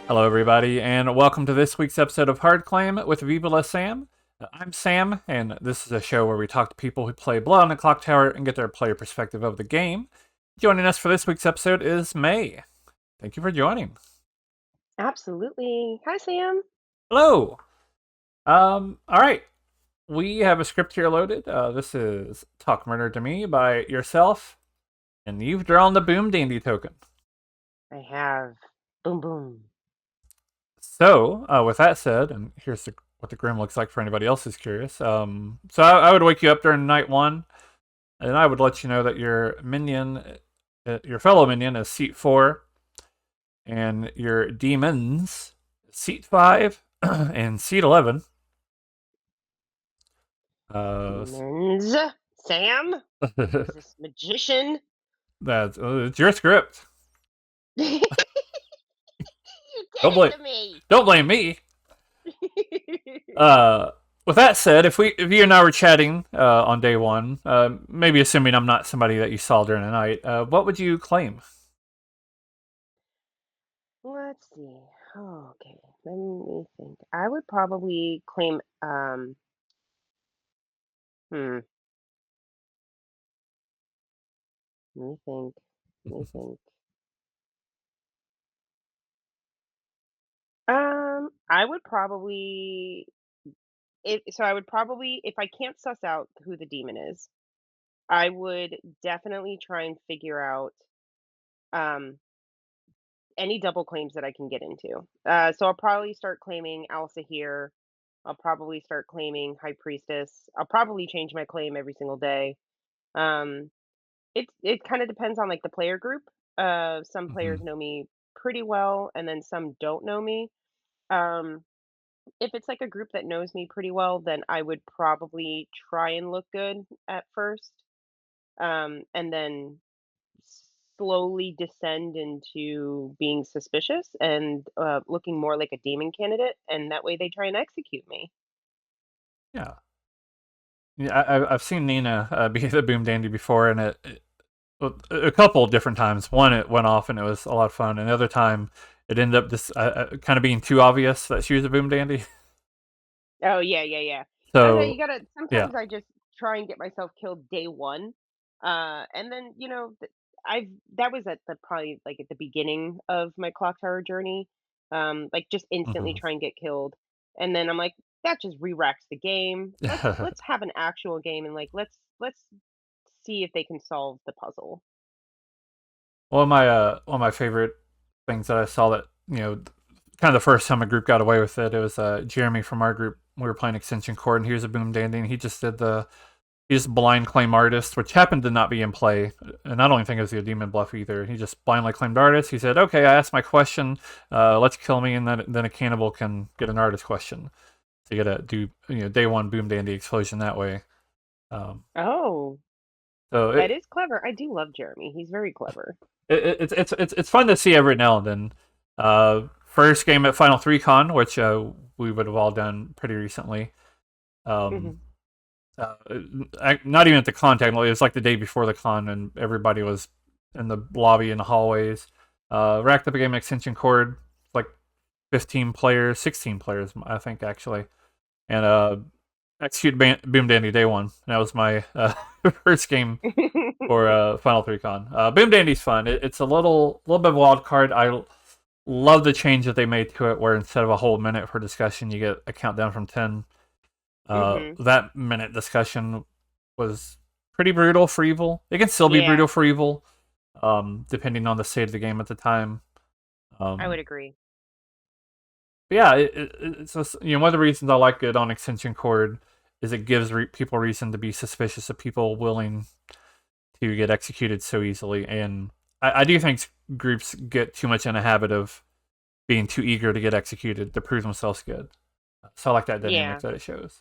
Hello, everybody, and welcome to this week's episode of Hard Claim with Viva La Sam. I'm Sam, and this is a show where we talk to people who play Blood on the Clocktower and get their player perspective of the game. Joining us for this week's episode is May. Thank you for joining. Absolutely. Hi, Sam. Hello. All right. We have a script here loaded. This is Talk Murder to Me by yourself, and you've drawn the Boom Dandy token. I have boom boom. So, with that said, and what the Grim looks like for anybody else who's curious. So I would wake you up during night one, and I would let you know that your fellow minion, is seat 4, and your demons, seat 5, and seat 11. Demons. Sam? Is this magician? It's your script. You Don't did it blame, to me. don't blame me. Uh, with that said, if you and I were chatting on day one, maybe assuming I'm not somebody that you saw during the night, what would you claim? Let's see. Okay, let me think. I would probably claim hmm, let me think. Let me think. I would probably I would probably if I can't suss out who the demon is, I would definitely try and figure out um any double claims that I can get into. So I'll probably start claiming Alsa here. I'll probably start claiming High Priestess. I'll probably change my claim every single day. Um, it kind of depends on like the player group. Some Mm-hmm. players know me pretty well, and then some don't know me. Um, if it's like a group that knows me pretty well, then I would probably try and look good at first, and then slowly descend into being suspicious and looking more like a demon candidate, and that way they try and execute me. Yeah. Yeah, I've seen Nina be the Boom Dandy before, and well, a couple different times. One, it went off and it was a lot of fun, and the other time, it ended up just kind of being too obvious that she was a Boom Dandy. Oh yeah, yeah, yeah. No, no, you So, gotta. yeah. Sometimes I just try and get myself killed day one, and then I've that was at the probably like at the beginning of my clock tower journey, like just instantly Hmm. try and get killed, and then I'm like that just re-racks the game. Let's have an actual game and like let's see if they can solve the puzzle. One of my favorite things that I saw that kind of the first time a group got away with it. It was Jeremy from our group. We were playing Extension Cord, and he was a Boom Dandy, and he just blind claim artist, which happened to not be in play. And I don't even think it was a demon bluff either. He just blindly claimed artist. He said, "Okay, I asked my question. Let's kill me, and then a cannibal can get an artist question." So you gotta do day one Boom Dandy explosion that way. Um, Oh, so that is clever. I do love Jeremy. He's very clever. it's fun to see every now and then. First game at Final Three Con, which we would have all done pretty recently. Um, Hmm. uh, Not even at the contact. It was like the day before the con, and everybody was in the lobby in the hallways. Racked up a game of Extension Cord, like 15 players, 16 players, I think actually, and Boom Dandy day one. And that was my first game for Final Three Con. Boom Dandy's fun. It's a little bit of a wild card. I love the change that they made to it, where instead of a whole minute for discussion, you get a countdown from 10. Hmm. That minute discussion was pretty brutal for evil. It can still be Yeah, brutal for evil, depending on the state of the game at the time. I would Um, agree. but yeah, it's just, one of the reasons I like it on Extension Cord is it gives people reason to be suspicious of people willing to get executed so easily. And I do think groups get too much in a habit of being too eager to get executed to prove themselves good. So I like that dynamic Yeah. that it shows.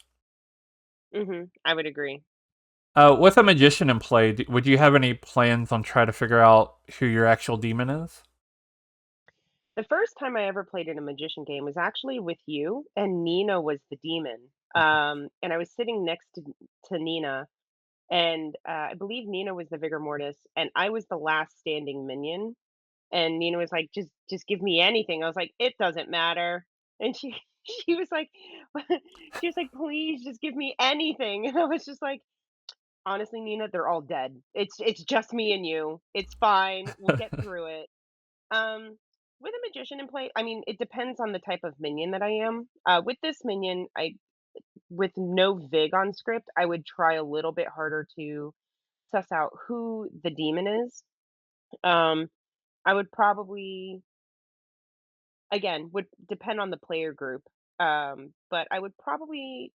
I would agree. With a magician in play, would you have any plans on trying to figure out who your actual demon is? The first time I ever played in a magician game was actually with you, and Nina was the demon. And I was sitting next to Nina, and I believe Nina was the Vigor Mortis, and I was the last standing minion. And Nina was like, "Just give me anything." I was like, "It doesn't matter." And she she was like she was like, "Please just give me anything." And I was just like, "Honestly, Nina, they're all dead. It's just me and you. It's fine. We'll get through it." With a magician in play, I mean, it depends on the type of minion that I am. With this minion, I with no vig on script, I would try a little bit harder to suss out who the demon is. Um, I would probably again, would depend on the player group, but I would probably,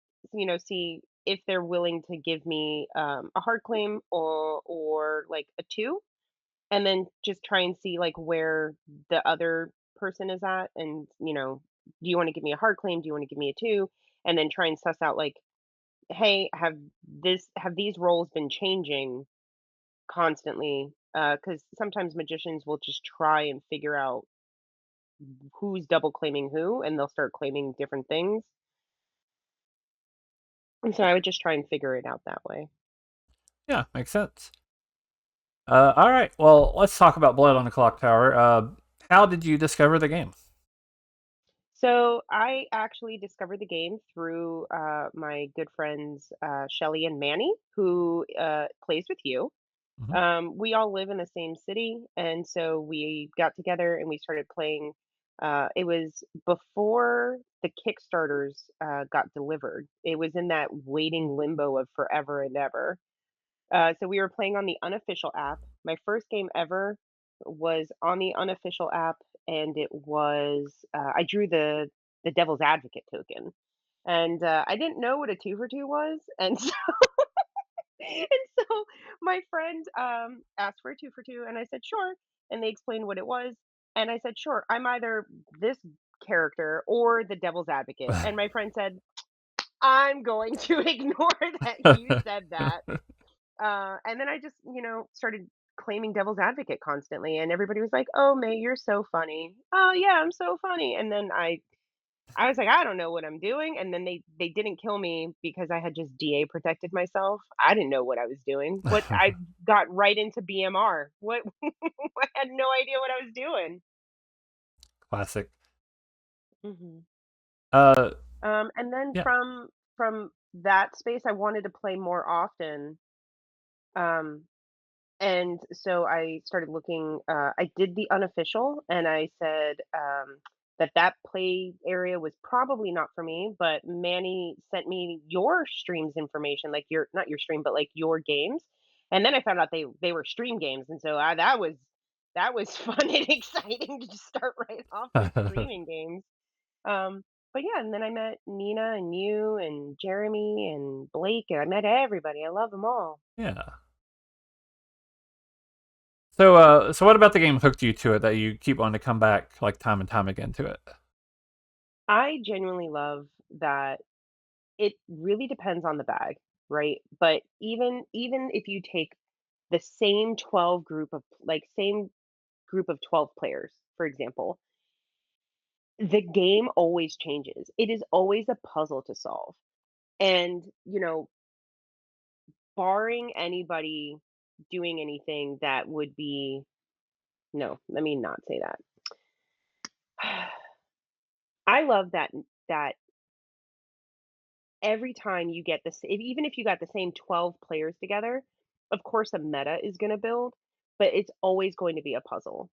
see if they're willing to give me, a hard claim or, like, a 2, and then just try and see, like, where the other person is at, and, do you wanna give me a hard claim? Do you wanna give me a 2? And then try and suss out, like, "Hey, have these roles been changing constantly?" Because sometimes magicians will just try and figure out who's double claiming who, and they'll start claiming different things. And so I would just try and figure it out that way. Yeah, makes sense. All right. Well, let's talk about Blood on the Clock Tower. How did you discover the game? So I actually discovered the game through my good friends Shelly and Manny, who plays with you. Mhm. We all live in the same city, and so we got together and we started playing. It was before the Kickstarters got delivered. It was in that waiting limbo of forever and ever. So we were playing on the unofficial app. My first game ever was on the unofficial app, and it was I drew the devil's advocate token, and I didn't know what a 2 for 2 was, and so my friend asked for a 2 for 2, and I said sure, and they explained what it was, and I said sure, I'm either this character or the devil's advocate, and my friend said I'm going to ignore that you said that. And then I just, started claiming devil's advocate constantly, and everybody was like, "Oh, May, you're so funny." "Oh, yeah, I'm so funny." And then I was like, "I don't know what I'm doing." And then they didn't kill me because I had just DA protected myself. I didn't know what I was doing. What I got right into BMR. What I had no idea what I was doing. Classic. Mhm. Uh, And then yeah. from that space, I wanted to play more often. Um, And so I started looking, I did the unofficial and I said that play area was probably not for me, but Manny sent me your streams information, like your, not your stream, but like your games. And then I found out they were stream games. And so that was fun and exciting to just start right off with streaming games. Um, but yeah, and then I met Nina and you and Jeremy and Blake, and I met everybody. I love them all. Yeah. So what about the game hooked you to it that you keep wanting to come back like time and time again to it? I genuinely love that it really depends on the bag, right? But even if you take the same 12 group of same group of 12 players, for example, the game always changes. It is always a puzzle to solve. And, barring anybody doing anything that would be no, let me not say that. I love that every time you get this, even if you got the same 12 players together, of course a meta is going to build, but it's always going to be a puzzle.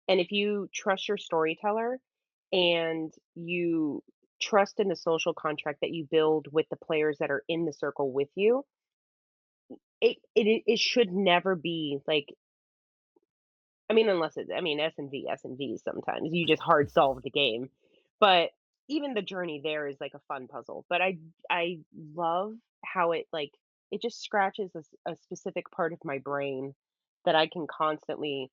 And if you trust your storyteller and you trust in the social contract that you build with the players that are in the circle with you, it should never be like, I mean, unless it's, I mean, S&V sometimes. You just hard solve the game. But even the journey there is like a fun puzzle. But I love how it just scratches a specific part of my brain that I can constantly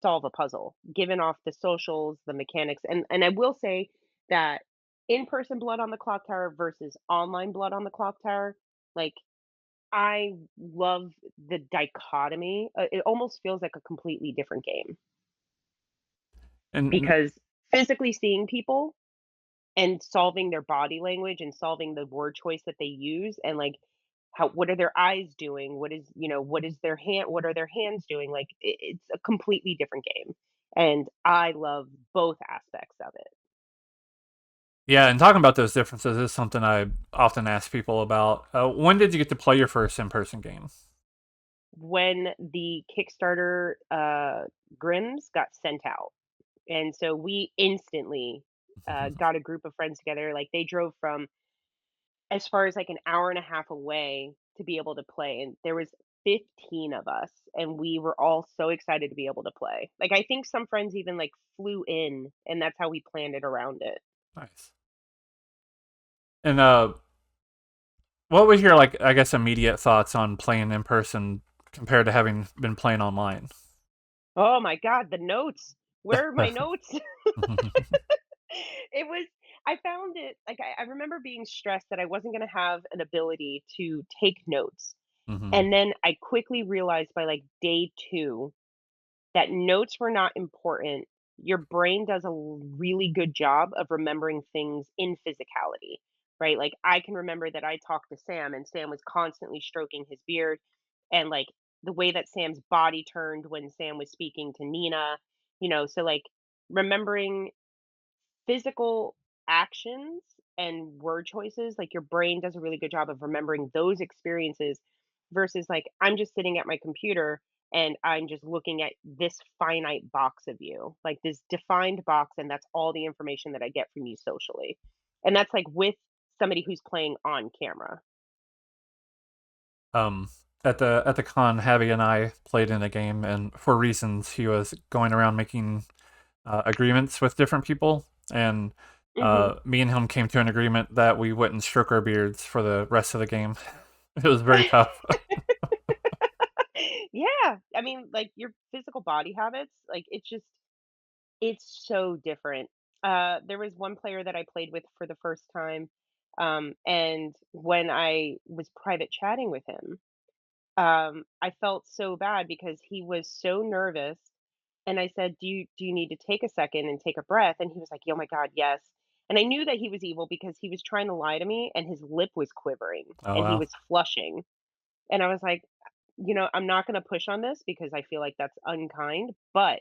solve a puzzle, given off the socials, the mechanics. And I will say that in-person Blood on the Clock Tower versus online Blood on the Clock Tower, like I love the dichotomy. It almost feels like a completely different game And because physically seeing people and solving their body language and solving the word choice that they use and like how what are their eyes doing, what is their hand, what are their hands doing, like it's a completely different game. and I love both aspects of it. Yeah, and talking about those differences is something I often ask people about. When did you get to play your first in-person game? When the Kickstarter, Grims got sent out, and so we instantly, got a group of friends together, like, they drove from as far as, like, an hour and a half away to be able to play, and there was 15 of us, and we were all so excited to be able to play. Like, I think some friends even, like, flew in, and that's how we planned it around it. Nice. And what was your like? I guess immediate thoughts on playing in person compared to having been playing online? Oh my god, the notes! Where are my notes? It was I found it like, I remember being stressed that I wasn't gonna have an ability to take notes, Hmm. and then I quickly realized by, like, day 2 that notes were not important. Your brain does a really good job of remembering things in physicality, right? Like I can remember that I talked to Sam and Sam was constantly stroking his beard and like the way that Sam's body turned when Sam was speaking to Nina, so like remembering physical actions and word choices, like your brain does a really good job of remembering those experiences versus like I'm just sitting at my computer and I'm just looking at this finite box of you, like this defined box, and that's all the information that I get from you socially. And that's like with somebody who's playing on camera. um, at the con, Javi and I played in a game, and for reasons, he was going around making agreements with different people, and Hmm. me and him came to an agreement that we wouldn't stroke our beards for the rest of the game. It was very tough. Yeah. I mean, like your physical body habits, like it's so different. There was one player that I played with for the first time, and when I was private chatting with him, I felt so bad because he was so nervous, and I said, "Do you need to take a second and take a breath?" And he was like, "Oh my god, yes." And I knew that he was evil because he was trying to lie to me, and his lip was quivering, Oh and he wow. was flushing, and I was like, I'm not going to push on this because I feel like that's unkind, but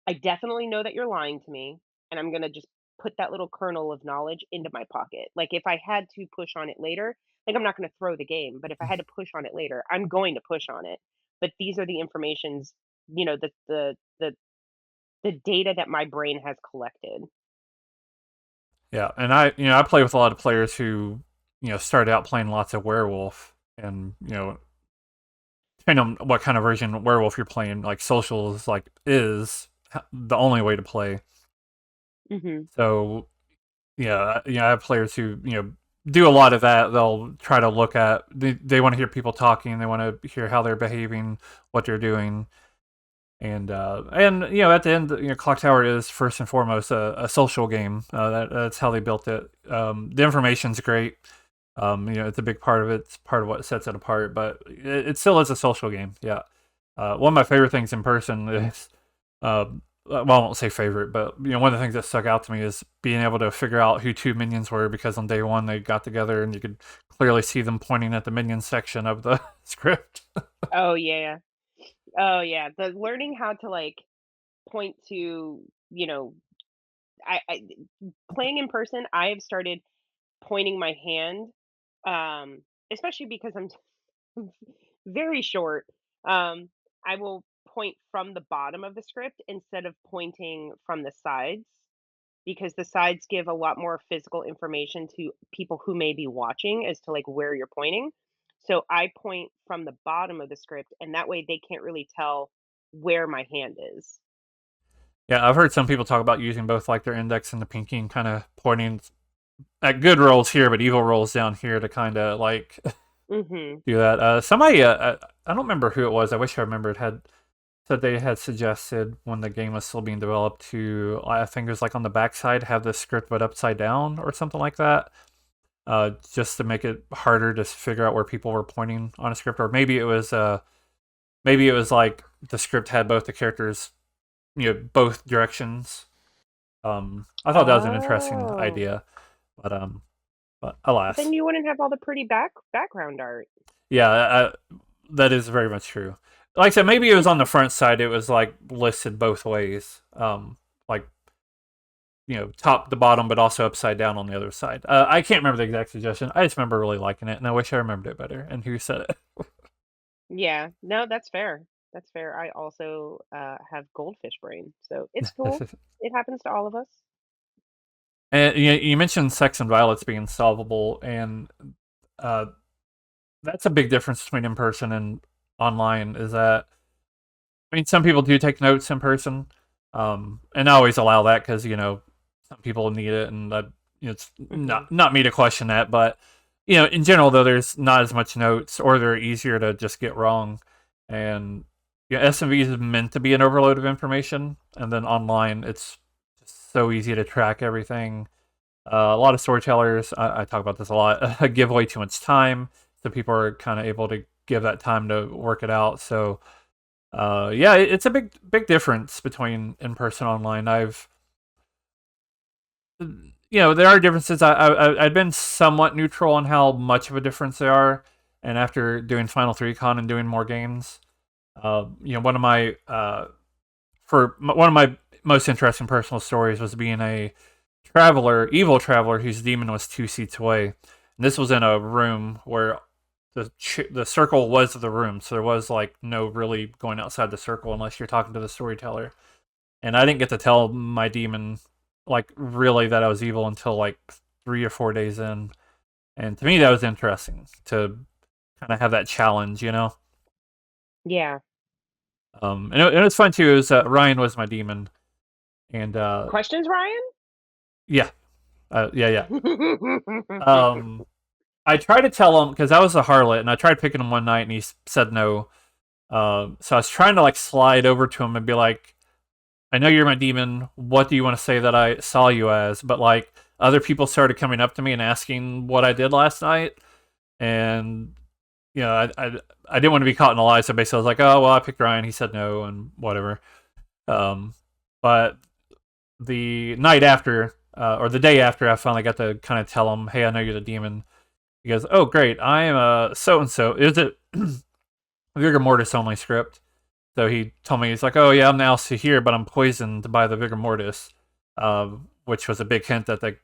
I definitely know that you're lying to me, and I'm gonna just put that little kernel of knowledge into my pocket. Like, if I had to push on it later, like, I'm not gonna throw the game, but if I had to push on it later, I'm going to push on it. But these are the informations, the data that my brain has collected. Yeah, and I play with a lot of players who started out playing lots of werewolf, and depending on what kind of version of werewolf you're playing, like socials like is the only way to play. Mhm. So yeah, I have players who do a lot of that. They'll try to look at they want to hear people talking. They want to hear how they're behaving, what they're doing, and at the end, Clocktower is first and foremost a social game. That's how they built it. The information's great. It's a big part of it. It's part of what sets it apart. But it still is a social game. Yeah. One of my favorite things in person is, well, I won't say favorite, but one of the things that stuck out to me is being able to figure out who two minions were because on day one they got together and you could clearly see them pointing at the minion section of the script. Oh, yeah. Oh, yeah. The learning how to, like, point to, you know I playing in person, I have started pointing my hand, especially because I'm very short. Um, I will point from the bottom of the script instead of pointing from the sides because the sides give a lot more physical information to people who may be watching as to like where you're pointing. So I point from the bottom of the script and that way they can't really tell where my hand is. Yeah, I've heard some people talk about using both like their index and the pinky and kind of pointing at good rolls here, but evil rolls down here to kind of like Mhm. do that. Somebody, I don't remember who it was. I wish I remembered. Had said they had suggested when the game was still being developed to, I think it was like on the backside, have the script but upside down or something like that. Just to make it harder to figure out where people were pointing on a script, or maybe it was like the script had both the characters, both directions. I thought that was an interesting Oh. idea, but But then alas, you wouldn't have all the pretty background art. yeah, that is very much true. like I said, maybe it was on the front side. It was like listed both ways, like top to bottom, but also upside down on the other side. I can't remember the exact suggestion. I just remember really liking it, and I wish I remembered it better. And who said Yeah, no, that's fair. That's fair. I also have goldfish brain, so it's cool. it? It happens to all of us. And you mentioned sex and violence being solvable, and uh, that's a big difference between in person and online. Is that I mean, some people do take notes in person, and I always allow that because some people need it, and it's Hmm. not me to question that. But in general, though, there's not as much notes, or they're easier to just get wrong. And SMV is meant to be an overload of information, and then online, it's just so easy to track everything. A lot of storytellers, I talk about this a lot, give away too much time, so people are kind of able to give that time to work it out. So yeah, it's a big difference between in person and online. There are differences. I've been somewhat neutral on how much of a difference there are, and after doing Final Three Con and doing more games, one of my one of my most interesting personal stories was being a evil traveler whose demon was 2 seats away. And this was in a room where the circle was the room, so there was like no really going outside the circle unless you're talking to the storyteller. And I didn't get to tell my demon like really that I was evil until like 3 or 4 days in. And to me, that was interesting to kind of have that challenge. Yeah. And it was fun too. It was Ryan was my demon, and Questions, Ryan? yeah, yeah. Um, I tried to tell him because I was a harlot, and I tried picking him one night, and he said no. So I was trying to like slide over to him and be like, "I know you're my demon. What do you want to say that I saw you as?" But like other people started coming up to me and asking what I did last night, and I didn't want to be caught in a lie. So basically, I was like, "Oh well, I picked Ryan. He said no, and whatever." Um, but the night after, or the day after, I finally got to kind of tell him, "Hey, I know you're the demon." He goes, "Oh, great! I am a so and so. Is it vigor mortis only script?" So he told me he's like, "Oh yeah, I'm now here, but I'm poisoned by the vigor mortis," which was a big hint that the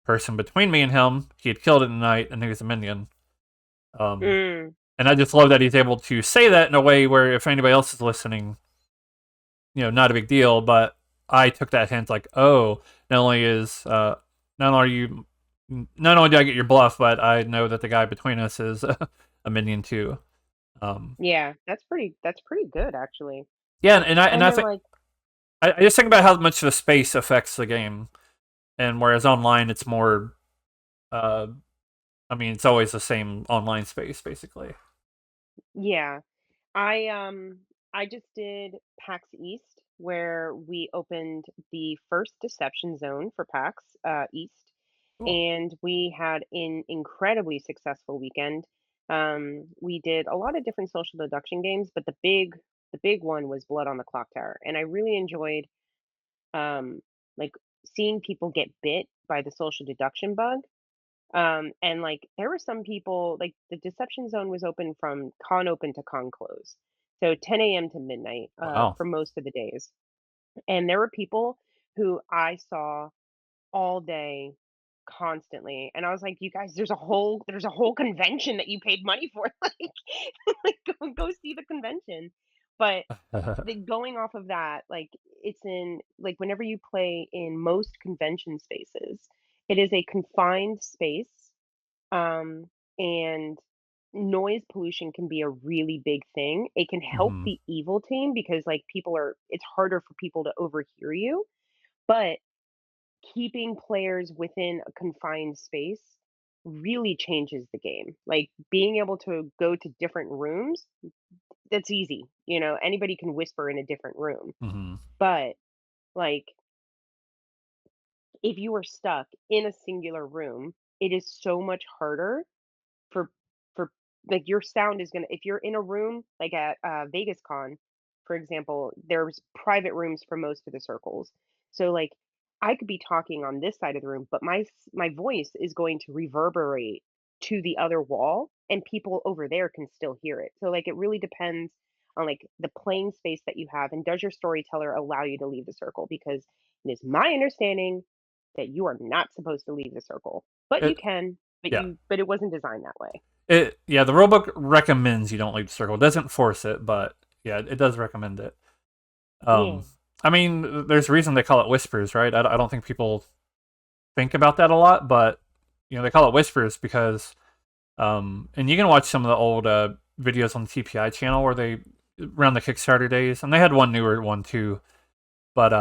person between me and him he had killed in the night, and he was a minion. Um, Mm, and I just love that he's able to say that in a way where if anybody else is listening, not a big deal. But I took that hint like, oh, not only is not only are you not only do I get your bluff, but I know that the guy between us is a minion too. Um, yeah, that's pretty good actually. yeah, and And I then think like, I just think about how much the space affects the game, and whereas online it's more, uh, I mean, it's always the same online space basically. yeah, I just did PAX East where we opened the first deception zone for PAX East, Cool. and we had an incredibly successful weekend. We did a lot of different social deduction games, but the big one was Blood on the Clock Tower, and I really enjoyed um, like seeing people get bit by the social deduction bug. And like there were some people like the deception zone was open from con open to con close. So 10 a.m. to midnight Wow. for most of the days. And there were people who I saw all day constantly. And I was like, you guys, there's a whole convention that you paid money for. Like go see the convention. But going off of that, like it's in like whenever you play in most convention spaces, it is a confined space, um, and noise pollution can be a really big thing. It can help hmm the evil team because like it's harder for people to overhear you, but keeping players within a confined space really changes the game. Like being able to go to different rooms, that's easy. Anybody can whisper in a different room. hmm But like if you are stuck in a singular room, it is so much harder for for like your sound is gonna if you're in a room like at Vegas Con, for example, there's private rooms for most of the circles. So like I could be talking on this side of the room, but my voice is going to reverberate to the other wall, and people over there can still hear it. So like it really depends on like the playing space that you have, and does your storyteller allow you to leave the circle? Because it is my understanding that you are not supposed to leave the circle, but you It can, yeah. but it wasn't designed that way. The rulebook recommends you don't leave the circle. It doesn't force it, but yeah, it does recommend it. Yeah. Um, I mean, there's a reason they call it whispers, right? I don't think people think about that a lot, but they call it whispers because and you can watch some of the old videos on the TPI channel where they around the Kickstarter days, and they had one newer one too. But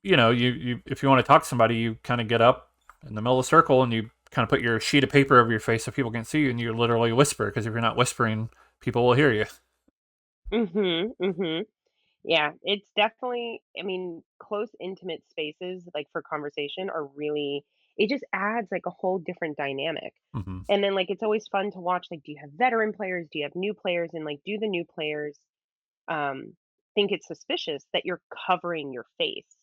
you if you want to talk to somebody, you kind of get up in the middle of the circle and you kind of put your sheet of paper over your face so people can see you, and you literally whisper because if you're not whispering, people will hear you. Mhm. Mhm. Yeah, it's definitely, I mean, close, intimate spaces, like, for conversation are really, it just adds, like, a whole different dynamic. Hmm. And then, like, it's always fun to watch, like, do you have veteran players? Do you have new players? And, like, do the new players, um, think it's suspicious that you're covering your face?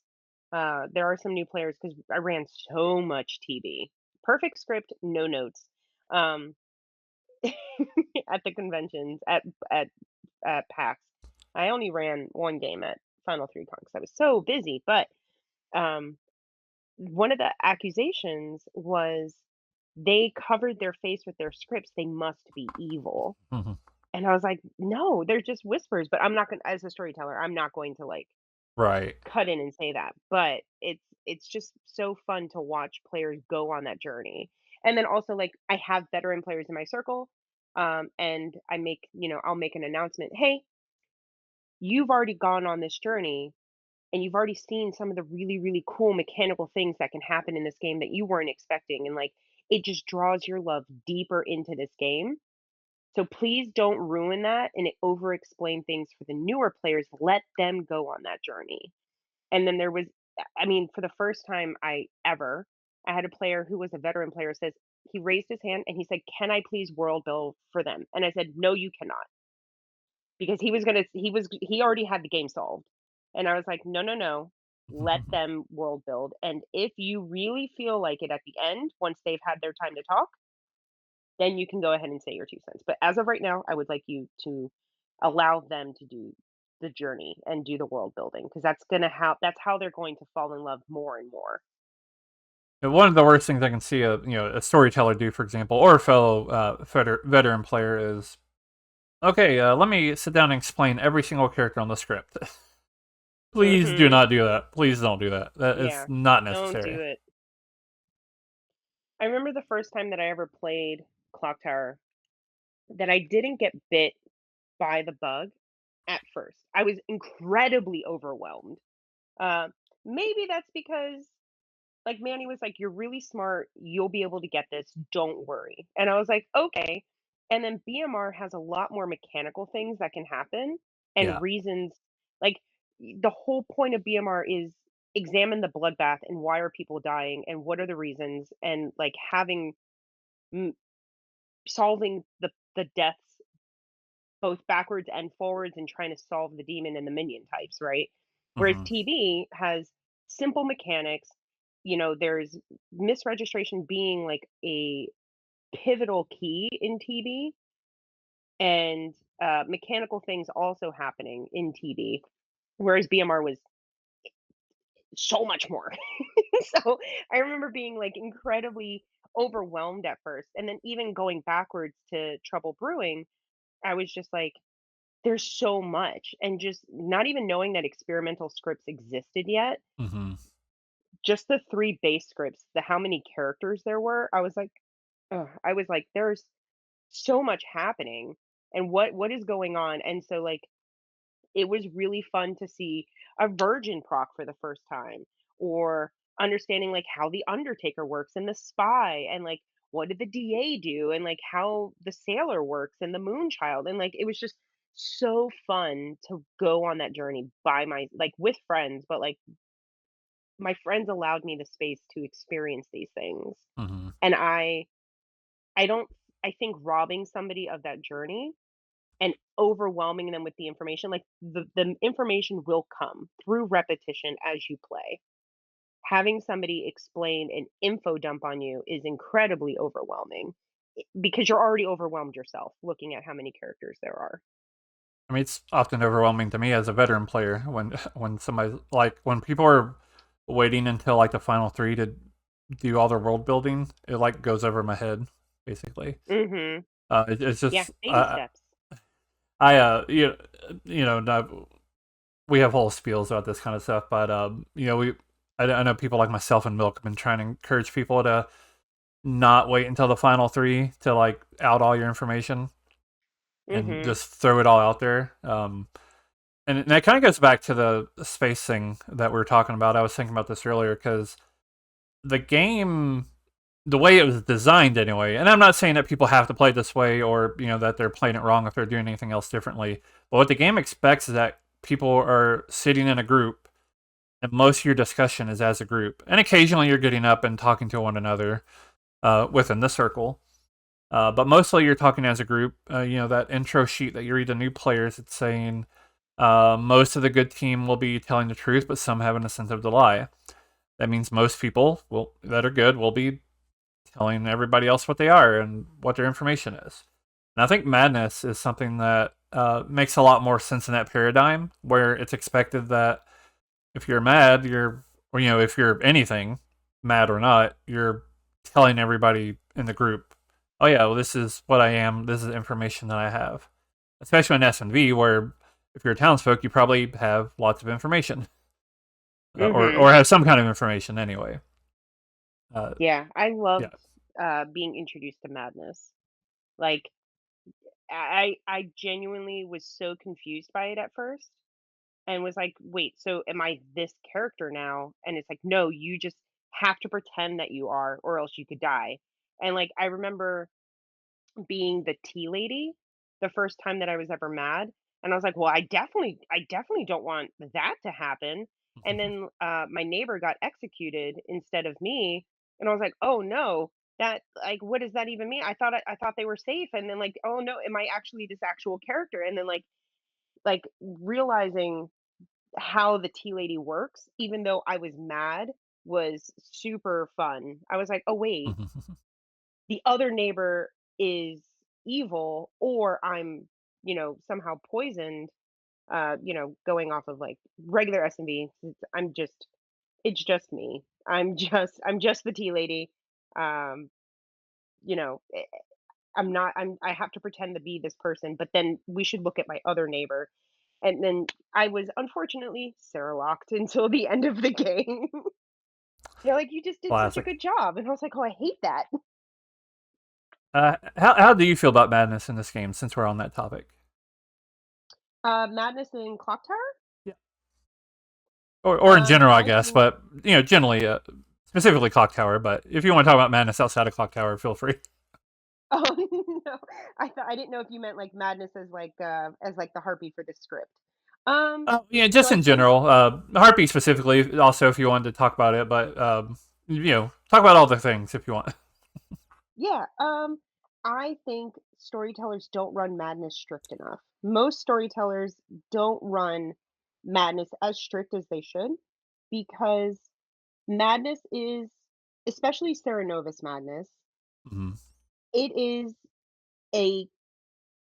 There are some new players because I ran so much TB. Perfect script, no notes. Um, at the conventions, at PAX. I only ran 1 game at Final 3 Con 'cause I was so busy, but, um, one of the accusations was they covered their face with their scripts, they must be evil, Hmm. and I was like, "No, they're just whispers," but I'm not gonna, as a storyteller, I'm not going to, like, Right. cut in and say that, but it's just so fun to watch players go on that journey. And then also, like, I have veteran players in my circle, and I'll make an announcement, "Hey, you've already gone on this journey and you've already seen some of the really, really cool mechanical things that can happen in this game that you weren't expecting. And like, it just draws your love deeper into this game. So please don't ruin that and over explain things for the newer players. Let them go on that journey." And then there was, I mean, for the first time I had a player who was a veteran player says, he raised his hand and he said, "Can I please world build for them?" And I said, "No, you cannot." Because he already had the game solved. And I was like, "No, no, no. Let them world build, and if you really feel like it at the end, once they've had their time to talk, then you can go ahead and say your 2 cents. But as of right now, I would like you to allow them to do the journey and do the world building because that's how they're going to fall in love more and more." And one of the worst things I can see a storyteller do, for example, or a fellow veteran player is okay. Let me sit down and explain every single character on the script. Please do Mhm. not do that. Please don't do that. That is Yeah. not Don't necessary. do it. I remember the first time that I ever played Clocktower that I didn't get bit by the bug at first. I was incredibly overwhelmed. Uh, Maybe that's because, like, Manny was like, "You're really smart. You'll be able to get this. Don't worry." And I was like, "Okay." And then BMR has a lot more mechanical things that can happen and Yeah. reasons. Like, the whole point of BMR is examine the bloodbath and why are people dying and what are the reasons, and like m- solving the deaths both backwards and forwards and trying to solve the demon and the minion types, right? Whereas Hmm. TB has simple mechanics. There's misregistration being like a pivotal key in TB, and mechanical things also happening in TB, whereas BMR was so much more. So I remember being like incredibly overwhelmed at first. And then even going backwards to Trouble Brewing, I was just like, there's so much, and just not even knowing that experimental scripts existed yet, Hmm. just the 3 base scripts, the how many characters there were, I was like, ugh, I was like, "There's so much happening, and what is going on?" And so, like, it was really fun to see a virgin proc for the first time, or understanding, like, how the Undertaker works and the Spy, and, like, what did the DA do, and, like, how the Sailor works and the Moonchild, and, like, it was just so fun to go on that journey by my like, with friends, but, like, my friends allowed me the space to experience these things, Hmm. and I don't I think robbing somebody of that journey and overwhelming them with the information, like, the information will come through repetition as you play. Having somebody explain an info dump on you is incredibly overwhelming, because you're already overwhelmed yourself looking at how many characters there are. I mean, it's often overwhelming to me as a veteran player when somebody like when people are waiting until like the final three to do all their world building. It like goes over my head, basically. Mhm. It's Yeah, just baby steps. I no, we have whole spiels about this kind of stuff, but I know people like myself and Milk have been trying to encourage people to not wait until the final three to like out all your information and Mhm. just throw it all out there. And that kind of goes back to the space thing that we were talking about. I was thinking about this earlier because the game, the way it was designed anyway, and I'm not saying that people have to play this way or that they're playing it wrong if they're doing anything else differently. But what the game expects is that people are sitting in a group, and most of your discussion is as a group, and occasionally you're getting up and talking to one another within the circle. But mostly you're talking as a group. That intro sheet that you read to new players, it's saying most of the good team will be telling the truth, but some have an incentive to lie. That means most people that are good will be telling everybody else what they are and what their information is. And I think madness is something that makes a lot more sense in that paradigm, where it's expected that if you're mad, if you're anything, mad or not, you're telling everybody in the group, oh yeah, well this is what I am, this is information that I have. Especially in S&V, where if you're a townsfolk, you probably have lots of information, Mhm. or have some kind of information anyway. Uh, Yeah, I yeah. loved being introduced to madness. Like I genuinely was so confused by it at first and was like, "Wait, so am I this character now?" And it's like, "No, you just have to pretend that you are or else you could die." And like I remember being the tea lady the first time that I was ever mad, and I was like, "Well, I definitely don't want that to happen." And then, my neighbor got executed instead of me, and I was like, "Oh, no, that like, what does that even mean? I thought they were safe." And then, like, "Oh, no, am I actually this actual character?" And then, like, realizing how the tea lady works, even though I was mad, was super fun. I was like, "Oh, wait, the other neighbor is evil or I'm somehow poisoned, going off of like regular S&B. It's just me. I'm just the tea lady. Um, you know, eh, I have to pretend to be this person, but then we should look at my other neighbor. And then I was unfortunately Sarah locked until the end of the game. They're like, you just did such a Classic. good job. And I was like, oh, I hate that. How do you feel about madness in this game? Since we're on that topic, Madness in Clocktower? yeah, or in general, I I guess, think but generally, specifically Clock Tower. But if you want to talk about madness outside of Clock Tower, feel free. oh, no. I didn't know if you meant, like, madness as, like, the harpy for the script. Oh, yeah, So just I in think general. Heartbeat specifically, also, if you wanted to talk about it, but talk about all the things if you want. yeah, I think storytellers don't run madness strict enough. Most storytellers don't run madness as strict as they should because madness is especially Serenovus madness, Mhm. it is a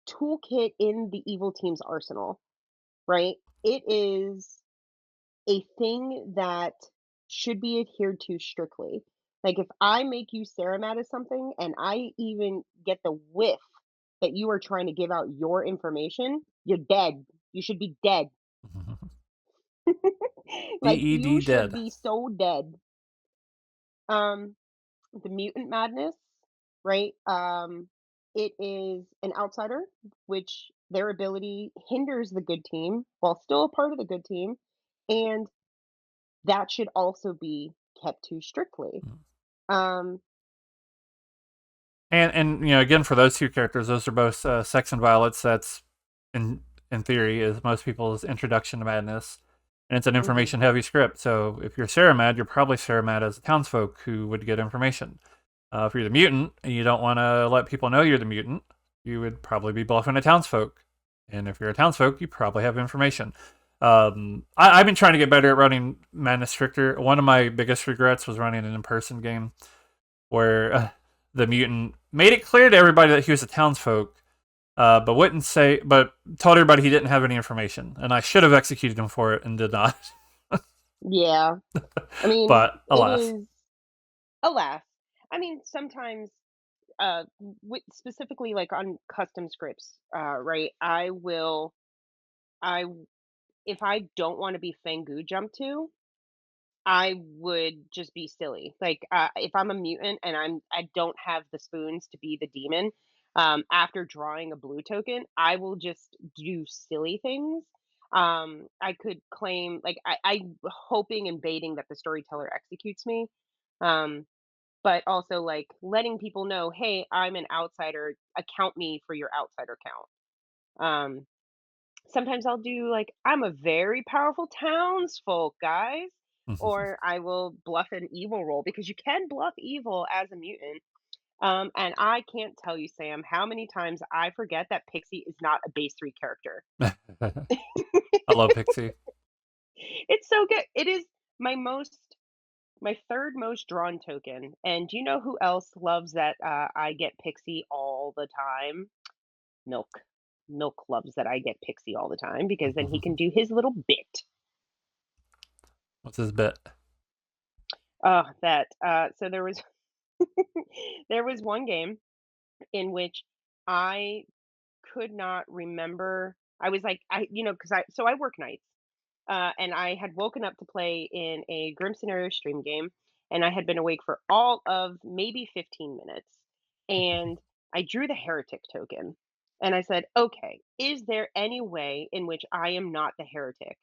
toolkit in the evil team's arsenal, right? It is a thing that should be adhered to strictly. Like if I make you Sarah mad at something and I even get the whiff that you are trying to give out your information, you're dead. You should be dead. Like DED you should dead. be so dead. Um the mutant madness, right? It is an outsider, which their ability hinders the good team while still a part of the good team. And that should also be kept to strictly. Um, And again, for those two characters, those are both Sex and Violets. That's in theory is most people's introduction to madness, and it's an mhm, information heavy script. So if you're Sarah mad, you're probably Sarah mad as a townsfolk who would get information. If you're the mutant and you don't want to let people know you're the mutant, you would probably be bluffing a townsfolk. And if you're a townsfolk, you probably have information. I've been trying to get better at running madness stricter. One of my biggest regrets was running an in-person game where the mutant made it clear to everybody that he was a townsfolk, but wouldn't say, but told everybody he didn't have any information, and I should have executed him for it and did not. Yeah. I mean, But it alas. is alas. I mean, sometimes specifically like on custom scripts, right? I if I don't want to be Fangu jumped to, I would just be silly. Like, if I'm a mutant and I don't have the spoons to be the demon, after drawing a blue token, I will just do silly things. I could claim like I'm hoping and baiting that the storyteller executes me, um, but also like letting people know, hey, I'm an outsider. Account me for your outsider count. Sometimes I'll do like, "I'm a very powerful townsfolk, guys," or I will bluff an evil roll because you can bluff evil as a mutant. And I can't tell you, Sam, how many times I forget that Pixie is not a base 3 character. I love Pixie. It's so good. It is my most my 3rd most drawn token, and do you know who else loves that, I get Pixie all the time? Milk. Milk loves that I get Pixie all the time because then he can do his little bit. What's his bit? Oh, that, so there was there was one game in which I could not remember. I was like, because I work nights, and I had woken up to play in a Grim Scenario stream game, and I had been awake for all of maybe 15 minutes, and I drew the heretic token, and I said, okay, is there any way in which I am not the heretic?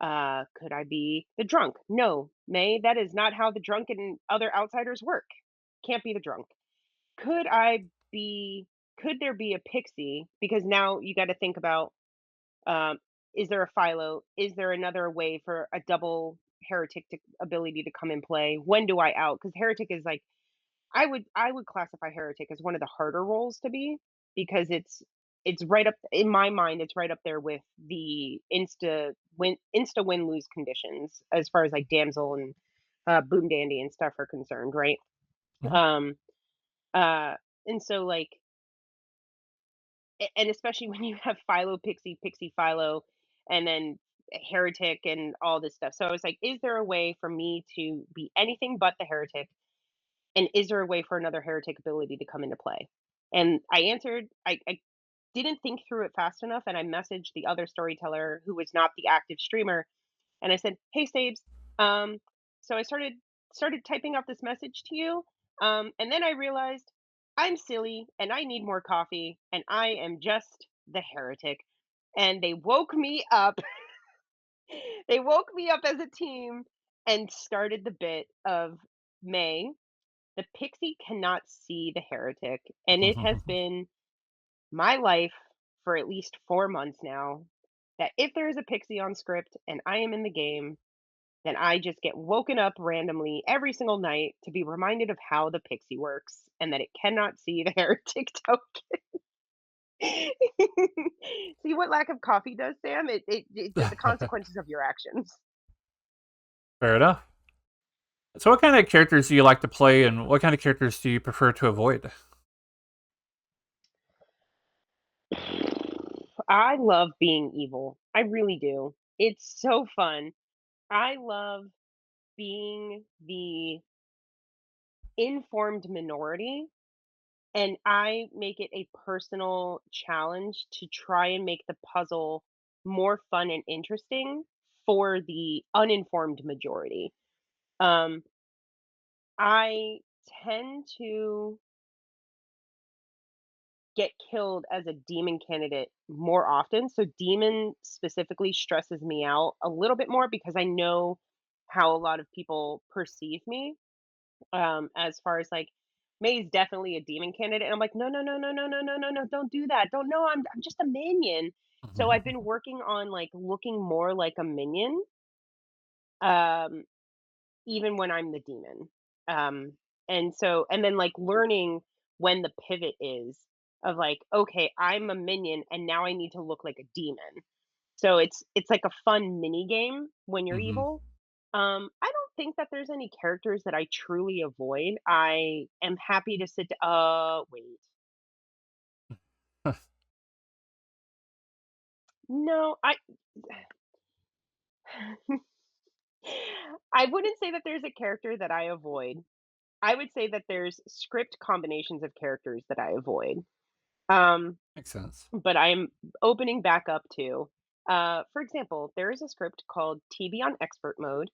Could I be the drunk? No, May, that is not how the drunk and other outsiders work. Can't be the drunk. Could I be could there be a pixie? Because now you gotta think about, um, is there a Philo? Is there another way for a double heretic ability to come in play? When do I out? Because heretic is like I would classify heretic as one of the harder roles to be because it's right up in my mind, it's right up there with the insta win lose conditions as far as like damsel and boom dandy and stuff are concerned, right? Mhm. Um uh and so like and especially when you have Philo Pixie, Pixie Philo, and then Heretic and all this stuff. So I was like, is there a way for me to be anything but the Heretic? And is there a way for another Heretic ability to come into play? And I answered, I didn't think through it fast enough, and I messaged the other storyteller who was not the active streamer, and I said, "Hey, Sabes, um, so I started typing up this message to you, and then I realized I'm silly and I need more coffee, and I am just the heretic." And they woke me up. They woke me up as a team and started the bit of May. The pixie cannot see the heretic, and it has been my life for at least 4 months now that if there is a pixie on script and I am in the game, then I just get woken up randomly every single night to be reminded of how the pixie works and that it cannot see the heretic token. See what lack of coffee does, Sam? It's the consequences of your actions. Fair enough. So, what kind of characters do you like to play, and what kind of characters do you prefer to avoid? I love being evil. I really do. It's so fun. I love being the informed minority, and I make it a personal challenge to try and make the puzzle more fun and interesting for the uninformed majority. Um, I tend to get killed as a demon candidate more often. So demon specifically stresses me out a little bit more because I know how a lot of people perceive me. As far as like May's definitely a demon candidate. And I'm like, no, no, no, no, no, no, no, no, no, don't do that. Don't know. I'm just a minion. So I've been working on like looking more like a minion. Um, even when I'm the demon. Um, and then like learning when the pivot is of like, okay, I'm a minion and now I need to look like a demon. So it's like a fun mini game when you're Mhm. evil. I don't think that there's any characters that I truly avoid. I am happy to sit. Wait. No, I wouldn't say that there's a character that I avoid. I would say that there's script combinations of characters that I avoid. Um, Makes sense. but I'm opening back up to, for example, there is a script called TB on Expert Mode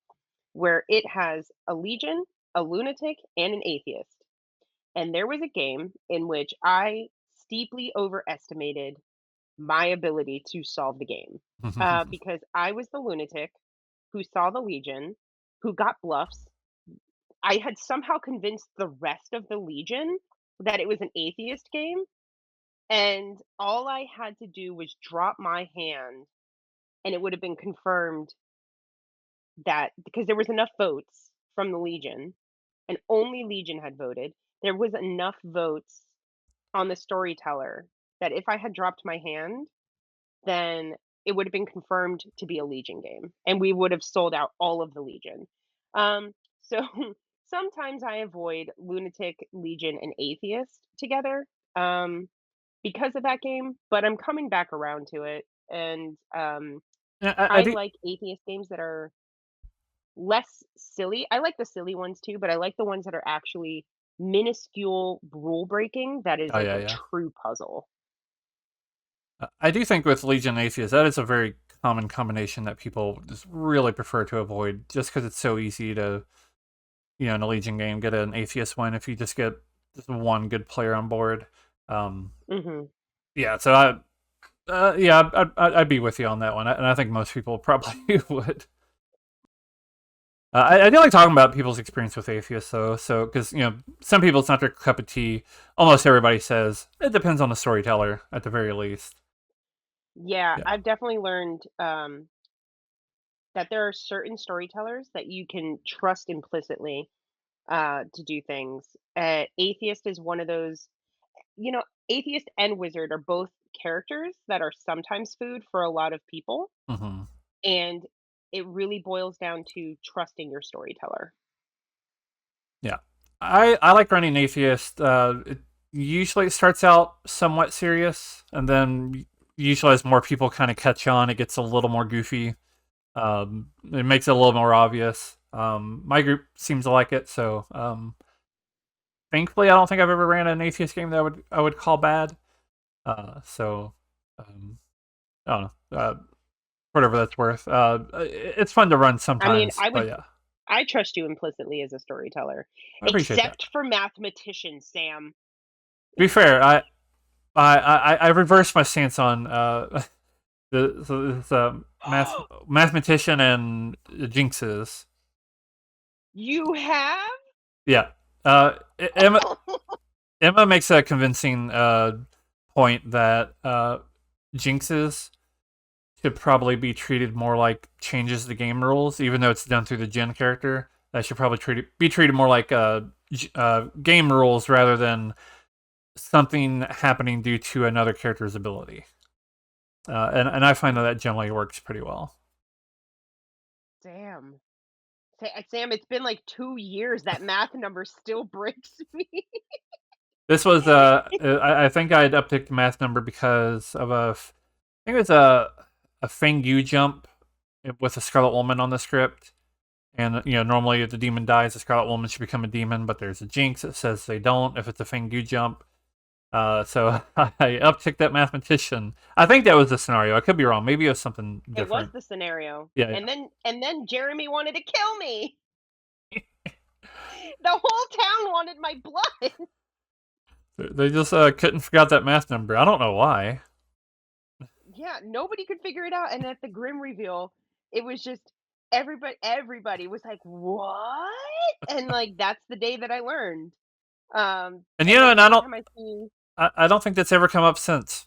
where it has a legion, a lunatic, and an atheist. And there was a game in which I steeply overestimated my ability to solve the game, because I was the lunatic who saw the legion, who got bluffs. I had somehow convinced the rest of the legion that it was an atheist game, and all I had to do was drop my hand, and it would have been confirmed that because there was enough votes from the legion, and only legion had voted. There was enough votes on the storyteller that if I had dropped my hand, then it would have been confirmed to be a Legion game, and we would have sold out all of the Legion. So sometimes I avoid Lunatic, Legion, and Atheist together, um, because of that game, but I'm coming back around to it, and Yeah, I I do. like Atheist games that are less silly. I like the silly ones too, but I like the ones that are actually minuscule rule breaking that is Oh like yeah, a yeah. true puzzle. I do think with Legion Atheist, that is a very common combination that people just really prefer to avoid, just because it's so easy to, in a Legion game, get an Atheist win if you just get just one good player on board. Um, Mhm. yeah, so yeah, I'd be with you on that one, and I think most people probably would. I do like talking about people's experience with atheists, though. So, because some people it's not their cup of tea. Almost everybody says it depends on the storyteller, at the very least. Yeah, Yeah. I've definitely learned, that there are certain storytellers that you can trust implicitly, to do things. Atheist is one of those. You know, Atheist and Wizard are both characters that are sometimes food for a lot of people, hmm and it really boils down to trusting your storyteller. Yeah. I like running atheist. Usually it starts out somewhat serious, and then usually as more people kind of catch on, it gets a little more goofy. It makes it a little more obvious. My group seems to like it, so thankfully, I don't think I've ever ran an atheist game that I would call bad. So um, I don't know. Whatever that's worth. It's fun to run I mean, sometimes, but yeah, I trust you implicitly as a storyteller, I appreciate that. except for mathematicians, Sam. To be fair, I reversed my stance on the mathematician and jinxes. You have? Yeah. Emma makes a convincing point that jinxes should probably be treated more like changes the game rules, even though it's done through the Gen character. That should probably be treated more like game rules rather than something happening due to another character's ability. And I find that generally works pretty well. Damn. Sam, it's been like 2 years, that math number still breaks me. This was I think I had upticked the math number because of I think it was a Feng Yu jump with a Scarlet Woman on the script. And normally if the demon dies, the Scarlet Woman should become a demon, but there's a jinx that says they don't if it's a Feng Yu jump. So I upticked that mathematician. I think that was the scenario. I could be wrong. Maybe it was something It was different. the scenario, Yeah, and then Jeremy wanted to kill me. The whole town wanted my blood. yeah. They just couldn't figure out that math number. I don't know why. Yeah, nobody could figure it out, and at the grim reveal, it was just everybody was like, "What?" And, like, that's the day that I learned. And And then and I don't. anytime I see I don't think that's ever come up since.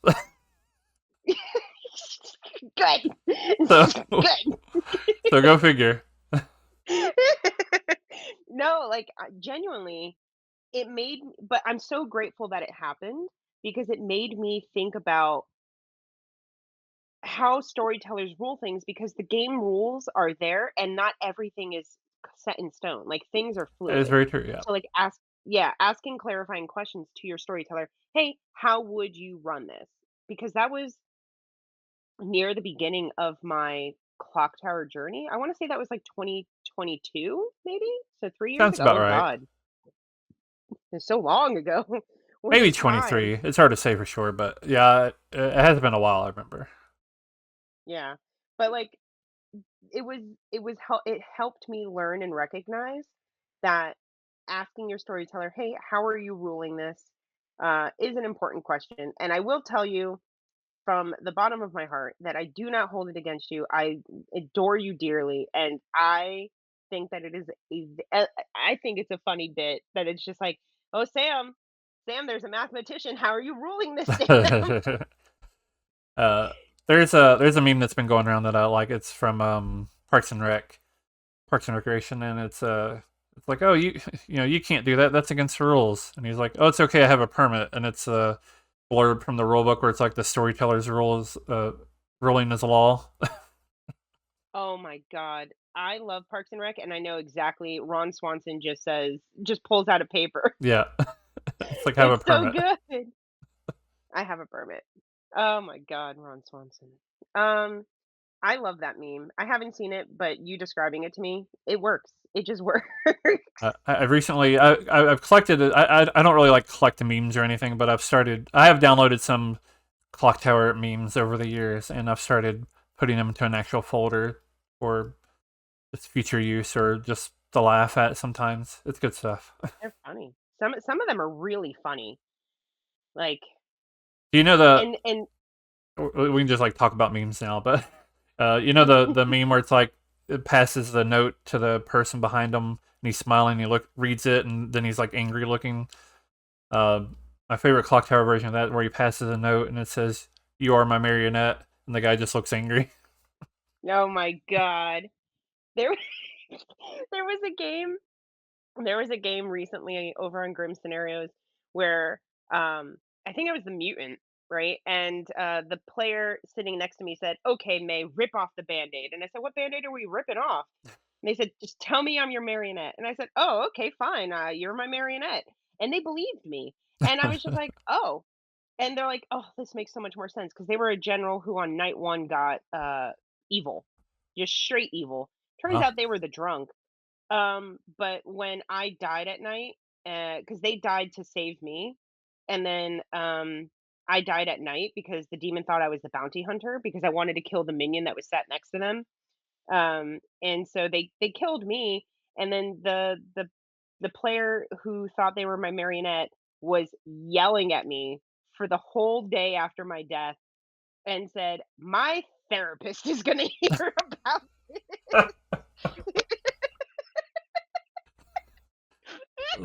good. so Good. so go figure. No, like, genuinely, but I'm so grateful that it happened because it made me think about how storytellers rule things because the game rules are there and not everything is set in stone. Like things are That is fluid. very true. Yeah. So like asking clarifying questions to your storyteller. Hey, how would you run this? Because that was near the beginning of my Clocktower journey. I wanna say that was, like, 2022, maybe? So 3 years Sounds ago? about Oh right. god, it's so long ago. What a Maybe time. 23. It's hard to say for sure, but yeah, it has been a while. I remember. Yeah. But, like, it was it helped me learn and recognize that asking your storyteller, "Hey, how are you ruling this?" Is an important question, and I will tell you from the bottom of my heart that I do not hold it against you. I adore you dearly, and I think that it is I think it's a funny bit that it's just like, "Oh, Sam, there's a mathematician. How are you ruling this, Sam?" uh, there's a meme that's been going around that I like. It's from Parks and Recreation, and it's like, oh, you know, you can't do that. That's against the rules. And he's like, oh, it's okay. I have a permit, and it's a blurb from the rule book where it's like the storyteller's rules ruling is law. Oh my god. I love Parks and Rec, and I know exactly Ron Swanson just pulls out a paper. Yeah, it's like I have a It's so permit. good. I have a permit. Oh my god, Ron Swanson. Um, I love that meme. I haven't seen it, but you describing it to me, it works. It just works. I've recently I've collected it. I don't really like collecting memes or anything, but I have downloaded some Clock Tower memes over the years, and I've started putting them into an actual folder for its future use or just to laugh at sometimes. It's good stuff. They're funny. Some of them are really funny. Like Do you know the and we can just like talk about memes now, but you know the meme where it's like it passes the note to the person behind him and he's smiling, he reads it and then he's like angry looking. Uh, my favorite Clock Tower version of that where he passes a note and it says, "You are my marionette," and the guy just looks angry. oh my god. There there was a game There was a game recently over on Grim Scenarios where I think I was the mutant, right? And the player sitting next to me said, "Okay, May, rip off the band-aid." And I said, "What band-aid are we ripping off?" And they said, "Just tell me I'm your marionette." And I said, "Oh, okay, fine. You're my marionette." And they believed me. And I was just like, "Oh." And they're like, "Oh, this makes so much more sense," because they were a general who on night one got evil, just straight evil. Turns Well, out they were the drunk. But when I died at night, because they died to save me, and then I died at night because the demon thought I was the bounty hunter because I wanted to kill the minion that was sat next to them. And so they killed me, and then the player who thought they were my marionette was yelling at me for the whole day after my death and said, "My therapist is gonna hear about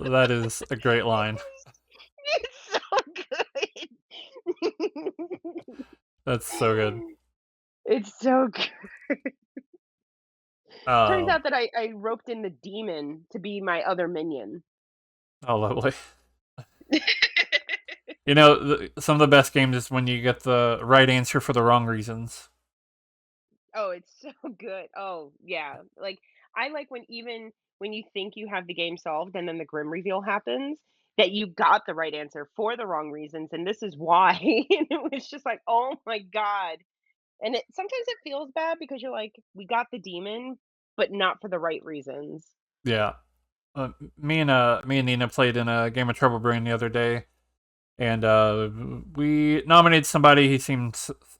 that is a great line. It's so good. That's so good. It's so good. Turns Um, out that I roped in the demon to be my other minion. oh, lovely. You know, some of the best games is when you get the right answer for the wrong reasons. Oh, it's so good. Oh, yeah. Like, I like when even when you think you have the game solved and then the grim reveal happens, that you got the right answer for the wrong reasons, and this is why. And it was just like, "Oh my god." And it sometimes it feels bad because you're like, "We got the demon, but not for the right reasons." Yeah. Me and Nina played in a game of Trouble Brewing the other day, and we nominated somebody. He seemed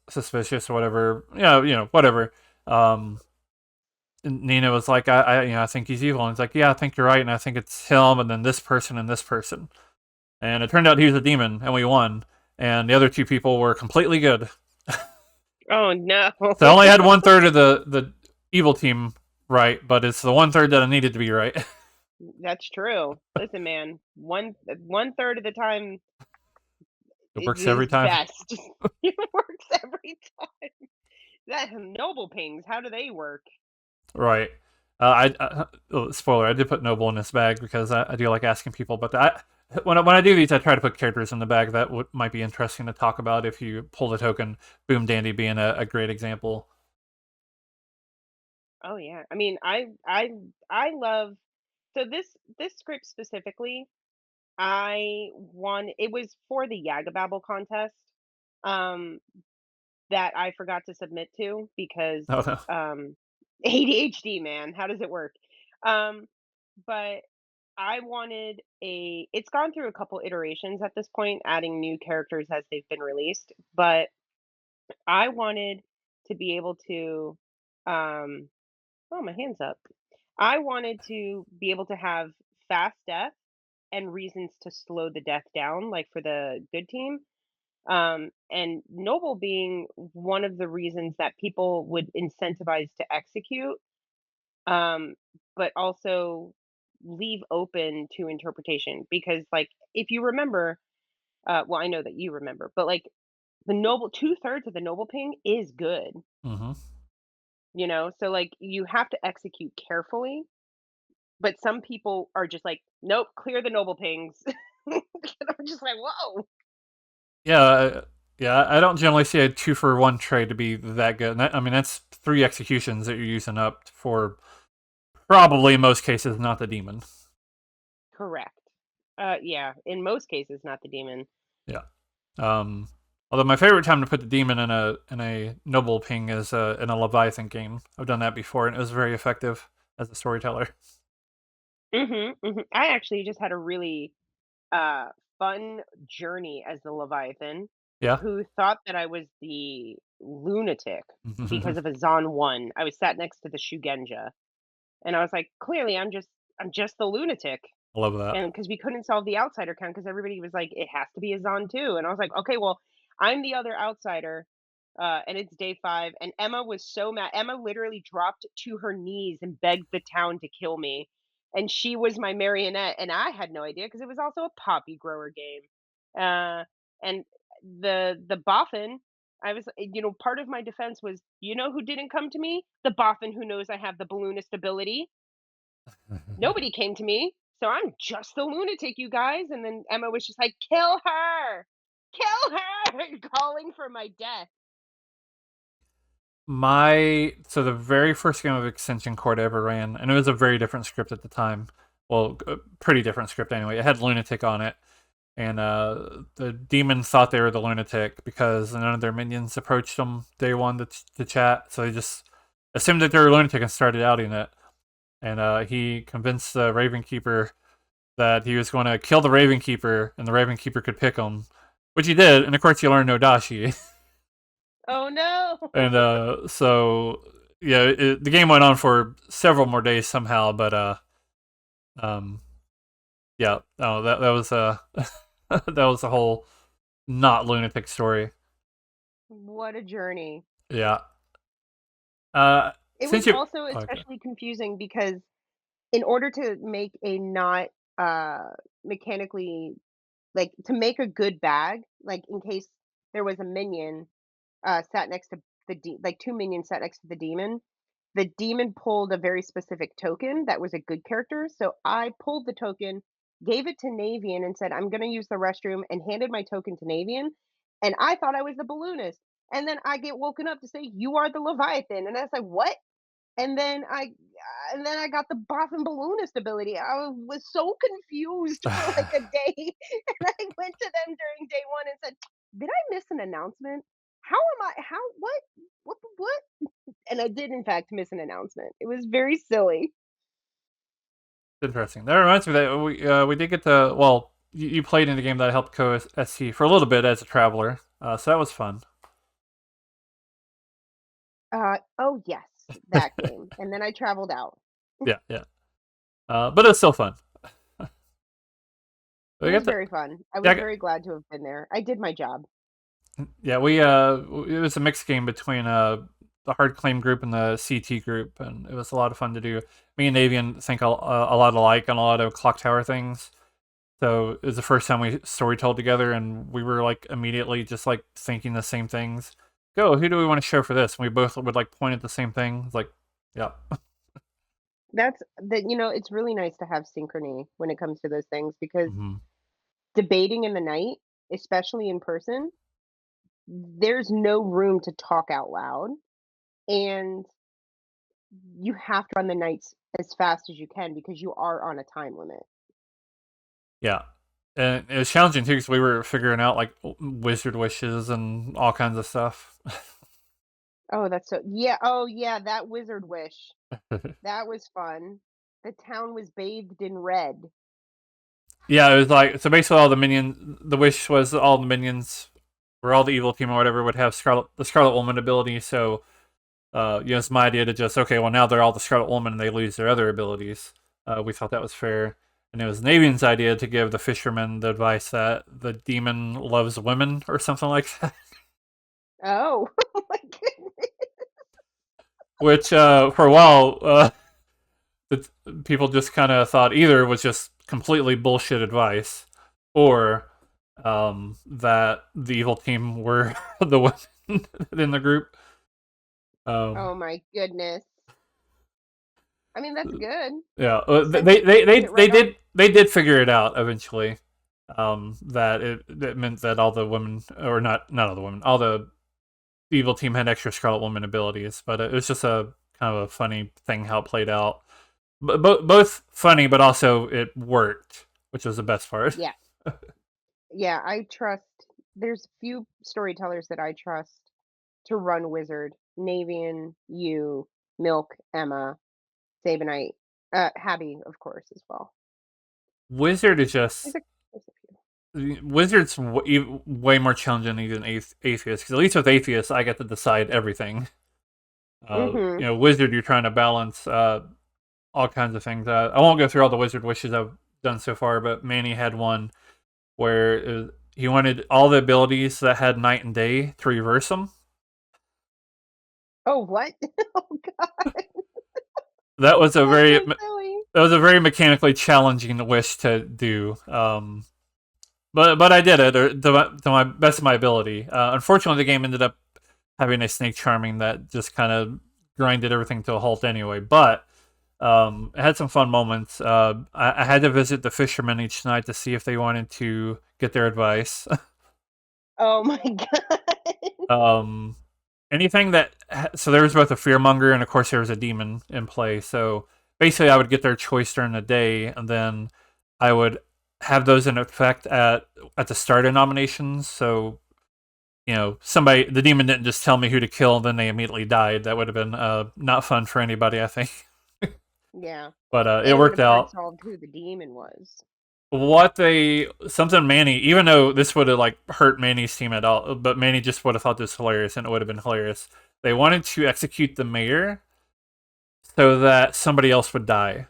suspicious or whatever. Whatever. Um, and Nina was like, I think he's evil. And he's like, yeah, I think you're right, and I think it's him, and then this person and this person. And it turned out he was a demon, and we won. And the other two people were completely good. Oh, no. So I only had one third of the evil team right, but it's the one third that I needed to be right. That's true. Listen, man, one third of the time It it works every is time. best. It works every time. That noble pings, how do they work? Right. Spoiler. I did put Noble in this bag because I do like asking people. But when I do these, I try to put characters in the bag that might be interesting to talk about. If you pull the token, Boom Dandy being a great example. Oh yeah. I mean, I love so this script specifically, I won it was for the Yagababble contest. Um that I forgot to submit to because, Oh no. um, ADHD, man, how does it work? Um, but I wanted a it's gone through a couple iterations at this point, adding new characters as they've been released, but I wanted to be able to, um oh, my hand's up. I wanted to be able to have fast death and reasons to slow the death down, like, for the good team. And noble being one of the reasons that people would incentivize to execute, um, but also leave open to interpretation. Because, like, if you remember, well, I know that you remember, but like the noble two-thirds of the noble ping is good, Hmm. so like you have to execute carefully, but some people are just like, nope, clear the noble pings. And I'm just like, whoa. Yeah, yeah. I don't generally see a 2-for-1 trade to be that good. And I mean, that's 3 executions that you're using up for probably in most cases not the demon. Correct. Yeah, in most cases, not the demon. Yeah. Um, Although my favorite time to put the demon in a noble ping is in a Leviathan game. I've done that before, and it was very effective as a storyteller. I actually just had a really uh fun journey as the Leviathan, Yeah. who thought that I was the lunatic because of a Zon 1. I was sat next to the Shugenja, and I was like, clearly I'm just the lunatic. I love that. And because we couldn't solve the outsider count, because everybody was like, it has to be a Zon 2. And I was like, okay, well, I'm the other outsider. And it's day 5. And Emma was so mad. Emma literally dropped to her knees and begged the town to kill me. And she was my marionette. And I had no idea because it was also a poppy grower game. And the boffin, part of my defense was, who didn't come to me? The boffin who knows I have the balloonist ability. Nobody came to me, so I'm just the lunatic, you guys. And then Emma was just like, "Kill her! Kill her!" calling for my death. The very first game of Extension Court I ever ran, and it was a very different script at the time. Well, a pretty different script anyway. It had lunatic on it, and the demons thought they were the lunatic because none of their minions approached them day one to chat, so they just assumed that they were lunatic and started outing it. And he convinced the Raven Keeper that he was going to kill the Raven Keeper, and the Raven Keeper could pick him, which he did. And of course, you learn no Dashi, Oh no. and so yeah, the game went on for several more days somehow, but um, yeah, no, that was that was the whole not lunatic story. What a journey. Yeah. Uh, It was since you also okay, especially confusing because in order to make a not mechanically, like, to make a good bag, like in case there was a minion sat next to like two minions sat next to the demon pulled a very specific token that was a good character. So I pulled the token, gave it to Navian, and said, I'm going to use the restroom, and handed my token to Navian. And I thought I was the balloonist. And then I get woken up to say, you are the Leviathan. And I was like, what? And then I got the Boff and Balloonist ability. I was so confused for like a day. And I went to them during day 1 and said, "Did I miss an announcement? How am I how what?" And I did in fact miss an announcement. It was very silly. interesting. That reminds me that we did get to you played in a game that I helped co-SC for a little bit as a traveler, so that was fun. Oh yes, that game. And then I traveled out. Yeah, yeah. But it's still fun. It We was got the very fun. I yeah, was very glad to have been there. I did my job. yeah. It was a mixed game between the hard claim group and the CT group, and it was a lot of fun to do. Me and Avian think a lot alike on a lot of Clocktower things. So it was the first time we story told together, and we were like immediately just like thinking the same things. Go, who do we want to show for this? And we both would like point at the same thing. It's like, yeah. It's really nice to have synchrony when it comes to those things because Hmm. debating in the night, especially in person, there's no room to talk out loud, and you have to run the nights as fast as you can because you are on a time limit. Yeah. And it was challenging too because we were figuring out like wizard wishes and all kinds of stuff. Oh, that's so yeah, oh, yeah, that wizard wish. That was fun. The town was bathed in red. Yeah, it was like so basically all the minions. The wish was all the minions, or all the evil team or whatever, would have the Scarlet Woman ability. So, it's my idea to just okay, well now they're all the Scarlet Woman and they lose their other abilities. We thought that was fair, and it was Navian's idea to give the fisherman the advice that the demon loves women or something like that. Oh, oh my goodness. Which for a while, the people just kind of thought either was just completely bullshit advice, or that the evil team were the women in the group. Um, Oh my goodness. I mean, that's good. yeah, Since you figured it right off. they did figure it out eventually. That it meant that all the women, or not all the women, all the evil team had extra Scarlet Woman abilities, but it was just a kind of a funny thing how it played out. Both funny, but also it worked, which was the best part. Yeah. Yeah, I trust there's few storytellers that I trust to run Wizard. Navian, you, Milk, Emma, Sabanite, Habby, of course, as well. Wizard is There's just a few. Wizard's way more challenging than Atheist, because at least with Atheist, I get to decide everything. Mhm. Wizard, you're trying to balance all kinds of things. I won't go through all the Wizard wishes I've done so far, but Manny had one where he wanted all the abilities that had night and day to reverse them. Oh, what? Oh god, That was a that's very so silly. mechanically challenging wish to do. But I did it to my best of my ability. Unfortunately, the game ended up having a snake charming that just kind of grinded everything to a halt anyway. But it had some fun moments. I had to visit the fishermen each night to see if they wanted to get their advice. Oh my god. um, anything that so there was both a fearmonger and of course there was a demon in play. So basically, I would get their choice during the day, and then I would have those in effect at the start of nominations. So somebody, the demon didn't just tell me who to kill and then they immediately died. That would have been not fun for anybody, I think. Yeah, But it and it would worked have hard out. solved who the demon was. What they something Manny, even though this would have like hurt Manny's team at all, but Manny just would have thought this hilarious, and it would have been hilarious. They wanted to execute the mayor so that somebody else would die,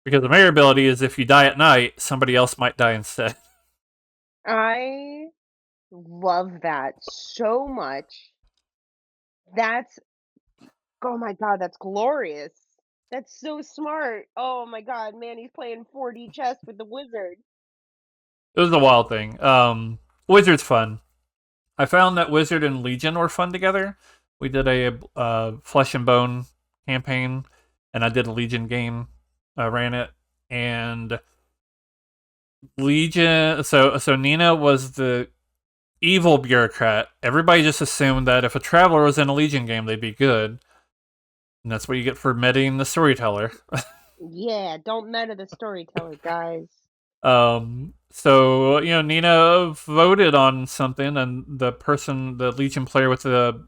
because the mayor ability is if you die at night, somebody else might die instead. I love that so much. That's oh my god, that's glorious. That's so smart. Oh my god, man, he's playing 4D chess with the wizard. It was a wild thing. Wizard's fun. I found that Wizard and Legion were fun together. We did a Flesh and Bone campaign, and I did a Legion game. I ran it, and Legion. So Nina was the evil bureaucrat. Everybody just assumed that if a traveler was in a Legion game, they'd be good, and that's what you get for medding the storyteller. Yeah, don't meta the storyteller, guys. So Nina voted on something, and the Legion player with the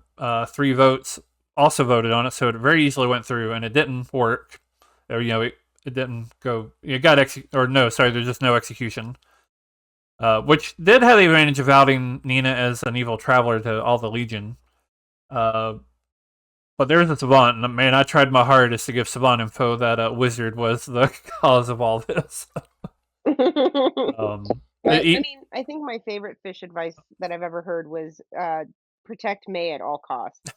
3 votes, also voted on it. So it very easily went through, and it didn't work. Or it didn't go. It got or no, sorry, there's just no execution. Which did have the advantage of outing Nina as an evil traveler to all the Legion. Uh, but there's a Savant, and man, I tried my hardest to give Savant info that Wizard was the cause of all this. Um, I it, mean, I think my favorite fish advice that I've ever heard was, protect May at all costs.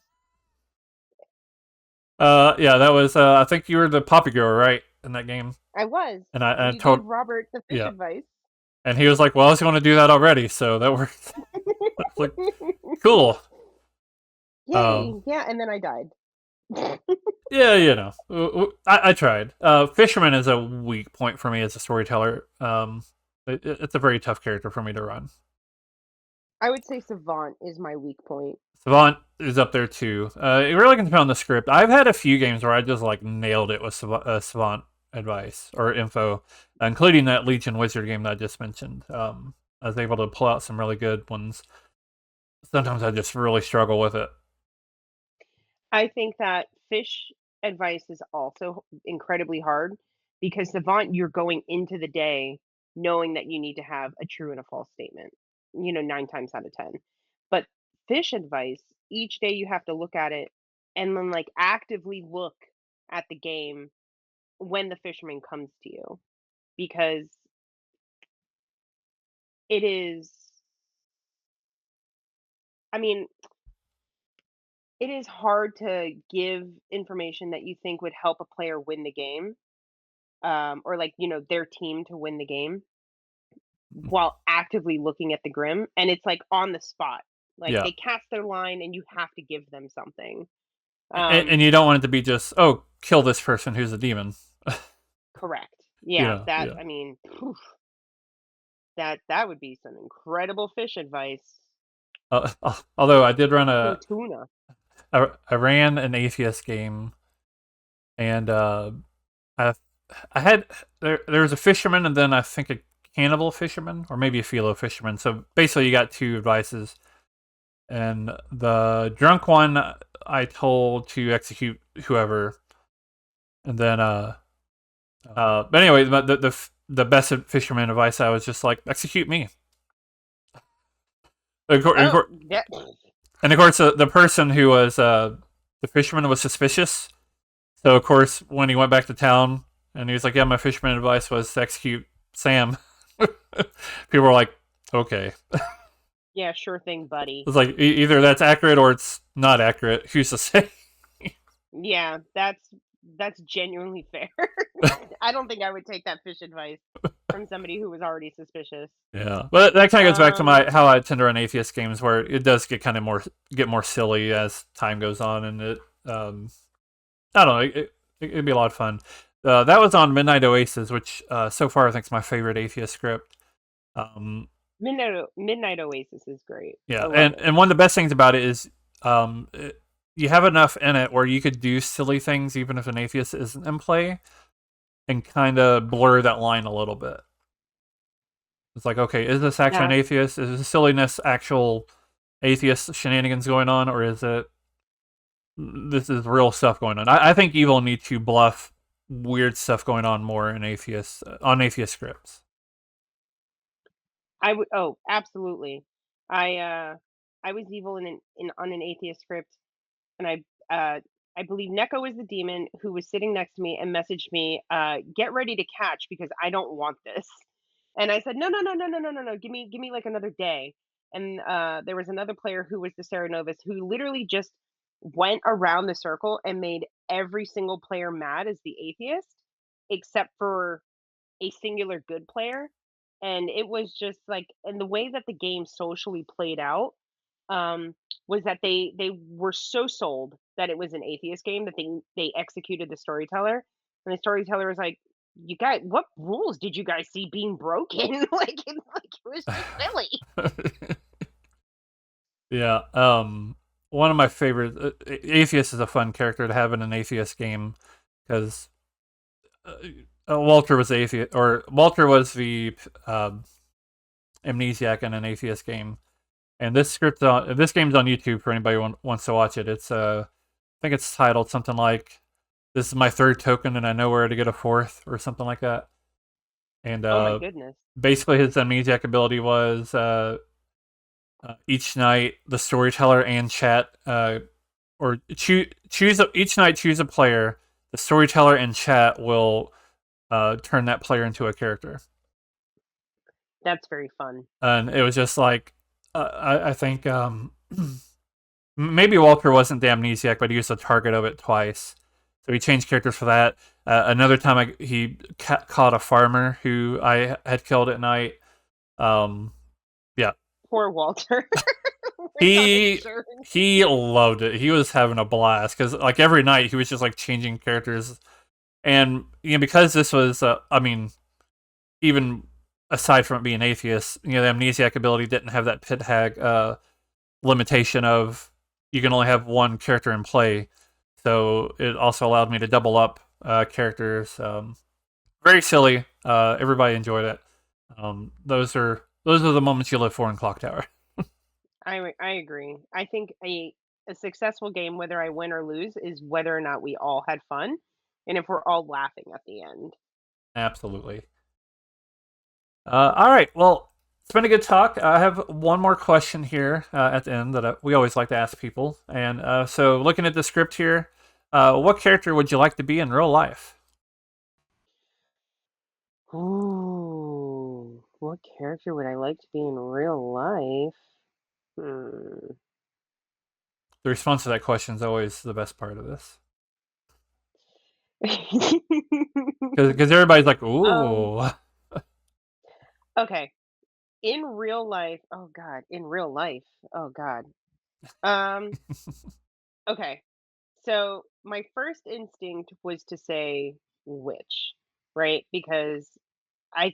Yeah, that was. I think you were the Poppy Girl, right, in that game, I was, and and I you told, gave Robert the fish yeah, advice. and he was like, "Well, I was going to do that already," so that worked. I was like, cool. Um, Yay, yeah, and then I died. yeah, I tried. Fisherman is a weak point for me as a storyteller. It's a very tough character for me to run. I would say Savant is my weak point. Savant is up there too. It really can depend on the script. I've had a few games where I just like nailed it with Savant advice or info, including that Legion Wizard game that I just mentioned. I was able to pull out some really good ones. Sometimes I just really struggle with it. I think that fish advice is also incredibly hard because savant, you're going into the day knowing that you need to have a true and a false statement, 9 times out of 10. But fish advice, each day you have to look at it and then like actively look at the game when the fisherman comes to you because it is, I mean, it is hard to give information that you think would help a player win the game, or like, their team to win the game while actively looking at the Grim, and it's, like, on the spot. Like, Yeah, they cast their line and you have to give them something. and Um, you don't want it to be just, oh, kill this person who's a demon. Correct. You Yeah, know, that yeah. I mean, phew, that would be some incredible fish advice. Although I did run Or tuna. I ran an atheist game, and I I had there was a fisherman, and then I think a cannibal fisherman, or maybe a philo fisherman. So basically, you got two advices, and the drunk one I told to execute whoever, and then but anyway, the best fisherman advice I was just like execute me. And Oh, yeah. of course, the person who was the fisherman was suspicious. So of course, when he went back to town and he was like, "Yeah, my fisherman advice was to execute Sam," people were like, "Okay." Yeah, sure thing, buddy. It's like either that's accurate or it's not accurate. Who's to say? Yeah, that's genuinely fair. I don't think I would take that fish advice from somebody who was already suspicious. Yeah, but that kind of goes back to Um, my how I tend to run atheist games, where it does get kind of more silly as time goes on, and it I don't know, it'd be a lot of fun. That was on Midnight Oasis, which so far I think is my favorite atheist script. Um, Midnight Oasis is great. I Yeah, love and it. one of the best things about it is you have enough in it where you could do silly things even if an atheist isn't in play, and kind of blur that line a little bit. It's like, okay, is this actually an That atheist? Is this silliness actual atheist shenanigans going on, or is it this is real stuff going on? I think evil need to bluff weird stuff going on more in atheist on atheist scripts. I would. Oh, absolutely. I uh I was evil in on an atheist script, and I believe Neko was the demon who was sitting next to me and messaged me, "Get ready to catch because I don't want this." And I said, "No, no, no, no, no, no, no, no. Give me like another day." And there was another player who was the Serenovus who literally just went around the circle and made every single player mad as the atheist, except for a singular good player. And it was just like, and the way that the game socially played out, was that they were so sold that it was an atheist game that they executed the storyteller, and the storyteller was like, "You guys, what rules did you guys see being broken?" Like it was just silly. Yeah. One of my favorite atheist is a fun character to have in an atheist game because uh, Walter was atheist, or Walter was the amnesiac in an atheist game. And this game's on YouTube for anybody who wants to watch it. It's I think it's titled something like "This is my third token, and I know where to get a fourth," or something like that. And Oh my goodness. basically, his amnesiac ability was each night the storyteller and chat or choose each night choose a player. The storyteller and chat will turn that player into a character, That's very fun. and it was just like I think maybe Walter wasn't the amnesiac, but he was the target of it twice. So he changed characters for that. Another time, he caught a farmer who I had killed at night. Um, yeah, Poor Walter without he insurance. he loved it. He was having a blast because like every night he was just like changing characters, and because this was, I mean, even aside from it being atheist, the amnesiac ability didn't have that pit hag limitation of you can only have one character in play. So it also allowed me to double up characters. Very silly. Everybody enjoyed it. Those are the moments you live for in Clocktower. I agree. I think a successful game, whether I win or lose, is whether or not we all had fun and if we're all laughing at the end. Absolutely. All right. Well, it's been a good talk. I have one more question here at the end that we always like to ask people. And so, looking at the script here, what character would you like to be in real life? Ooh, what character would I like to be in real life? Hmm. The response to that question is always the best part of this, because everybody's like, um, "Ooh." okay. In real life, oh God, in real life, oh God. Um, okay. So my first instinct was to say witch, right? Because I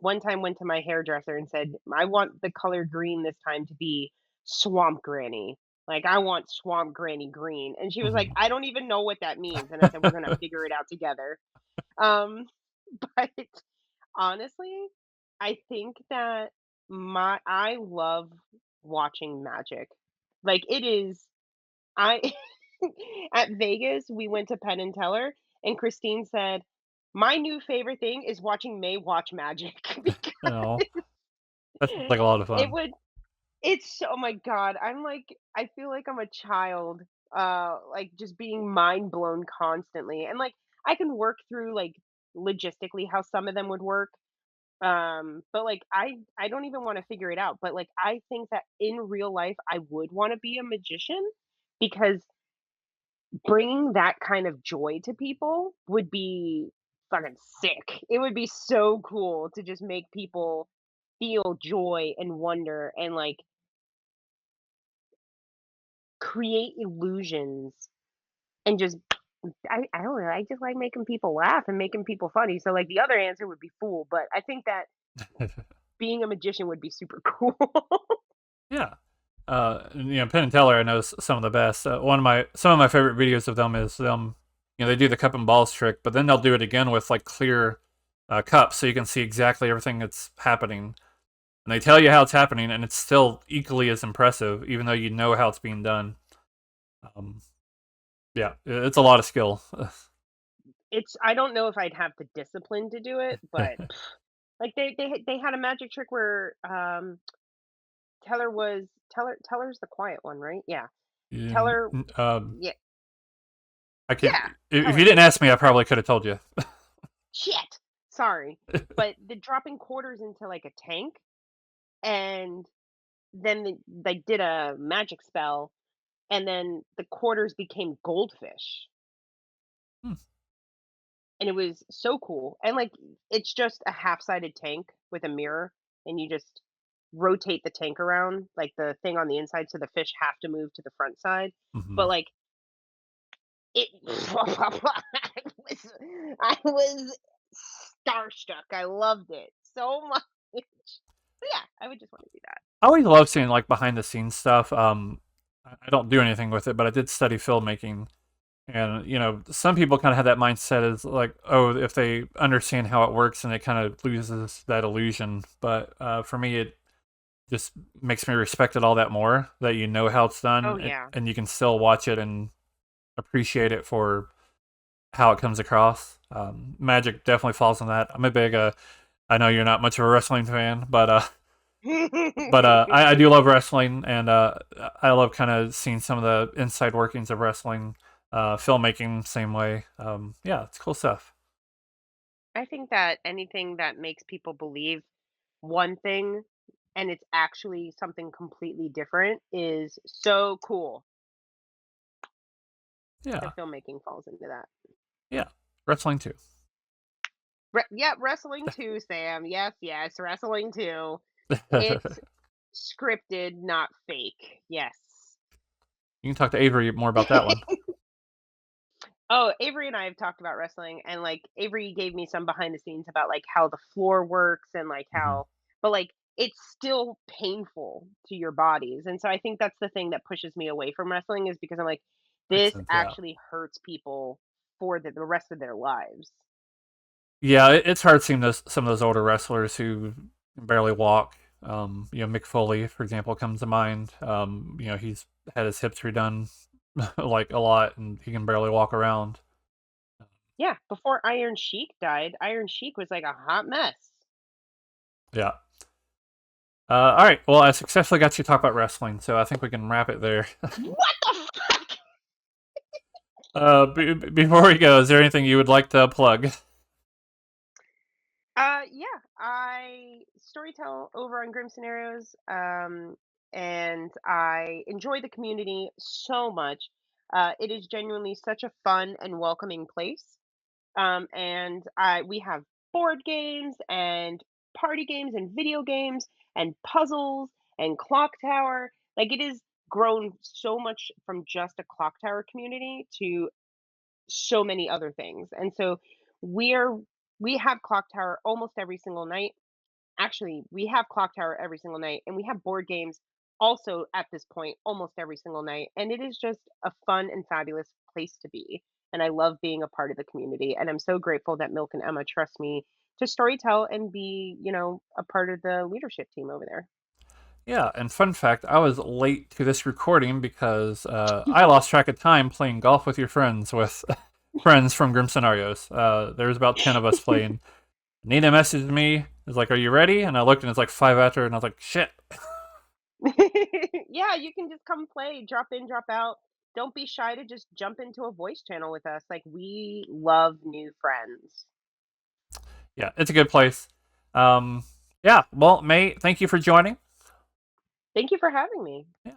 one time went to my hairdresser and said, I want the color green this time to be swamp granny. Like, I want swamp granny green. And she was like, Mhm. I don't even know what that means. And I said, we're going to figure it out together. Um, but honestly, I think that I love watching magic. Like, it is, I, at Vegas, we went to Penn and Teller, and Christine said, "My new favorite thing is watching May watch magic." Because You know, that sounds like a lot of it fun. would it's so, oh my god, I'm like, I feel like I'm a child, like, just being mind blown constantly, and, like, I can work through, like, logistically how some of them would work, but, like, I don't even wanna figure it out, but, like, I think that in real life, I would wanna be a magician because bringing that kind of joy to people would be fucking sick. It would be so cool to just make people feel joy and wonder and, like, create illusions and just I don't know, I just like making people laugh and making people funny, so, like, the other answer would be fool, but I think that being a magician would be super cool. Yeah. Penn and Teller, I know some of the best. Some of my favorite videos of them is them. They do the cup and balls trick, but then they'll do it again with like clear cups, so you can see exactly everything that's happening. And they tell you how it's happening, and it's still equally as impressive, even though you know how it's being done. Um, yeah, it's a lot of skill. It's I don't know if I'd have the discipline to do it, but, like, they had a magic trick where, Teller's the quiet one, right? Yeah. You- Teller um, yeah, I could, yeah, if you Teller. didn't ask me, I probably could have told you. Shit! Sorry. But the dropping quarters into, like, a tank, and then they did a magic spell, and then the quarters became goldfish, Hmm. and it was so cool, and, like, it's just a half-sided tank with a mirror, and you just rotate the tank around, like, the thing on the inside, so the fish have to move to the front side, but, Mhm. like, it I was starstruck, I loved it so much. So, yeah, I would just wanna do that. I always love seeing like behind the scenes stuff. I don't do anything with it, but I did study filmmaking, and some people kind of have that mindset as like, oh, if they understand how it works, and it kind of loses that illusion. But for me, it just makes me respect it all that more that you know how it's Oh, done, and, yeah. and you can still watch it and appreciate it for how it comes across. Magic definitely falls on that. I'm a big. I know you're not much of a wrestling fan, but I do love wrestling, and I love kind of seeing some of the inside workings of wrestling, filmmaking, same way. Yeah, it's cool stuff. I think that anything that makes people believe one thing and it's actually something completely different is so cool. So Yeah, filmmaking falls into that. yeah, wrestling too. Yeah, wrestling too, Sam. Yes, yes, wrestling too. It's scripted, not fake. Yes. You can talk to Avery more about that one. Oh, Avery and I have talked about wrestling, and like Avery gave me some behind the scenes about like how the floor works and like Hmm. how, but like it's still painful to your bodies. And so I think that's the thing that pushes me away from wrestling is because I'm like, Makes this sense. Yeah, actually hurts people for the rest of their lives. yeah. It's hard seeing some of those older wrestlers who can barely walk. Mick Foley, for example, comes to mind. He's had his hips redone like a lot, and he can barely walk around. Yeah, before Iron Sheik died, Iron Sheik was like a hot mess. Yeah. All right. Well, I successfully got you to talk about wrestling, so I think we can wrap it there. What the fuck? Before we go, is there anything you would like to plug? Yeah, I storytell over on Grim Scenarios, and I enjoy the community so much. It is genuinely such a fun and welcoming place. And we have board games and party games and video games and puzzles and clock tower. Like it is grown so much from just a clock tower community to so many other things. And so we're we have clock tower almost every single night. Actually, we have clock tower every single night, and we have board games also at this point almost every single night. And it is just a fun and fabulous place to be. And I love being a part of the community. And I'm so grateful that Milk and Emma trust me to storytell and be, a part of the leadership team over there. Yeah, and fun fact, I was late to this recording because I lost track of time playing golf with your friends with friends from Grim Scenarios. There was about 10 of us playing. Nina messaged me, was like, "Are you ready?" And I looked and it's like 5 after, and I was like, "Shit." Yeah, you can just come play, drop in, drop out. Don't be shy to just jump into a voice channel with us. Like, we love new friends. Yeah, it's a good place. Um, yeah, well, May, thank you for joining. Thank you for having me. Yeah.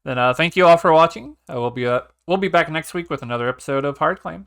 Then thank you all for watching. We'll be back next week with another episode of Hard Claim.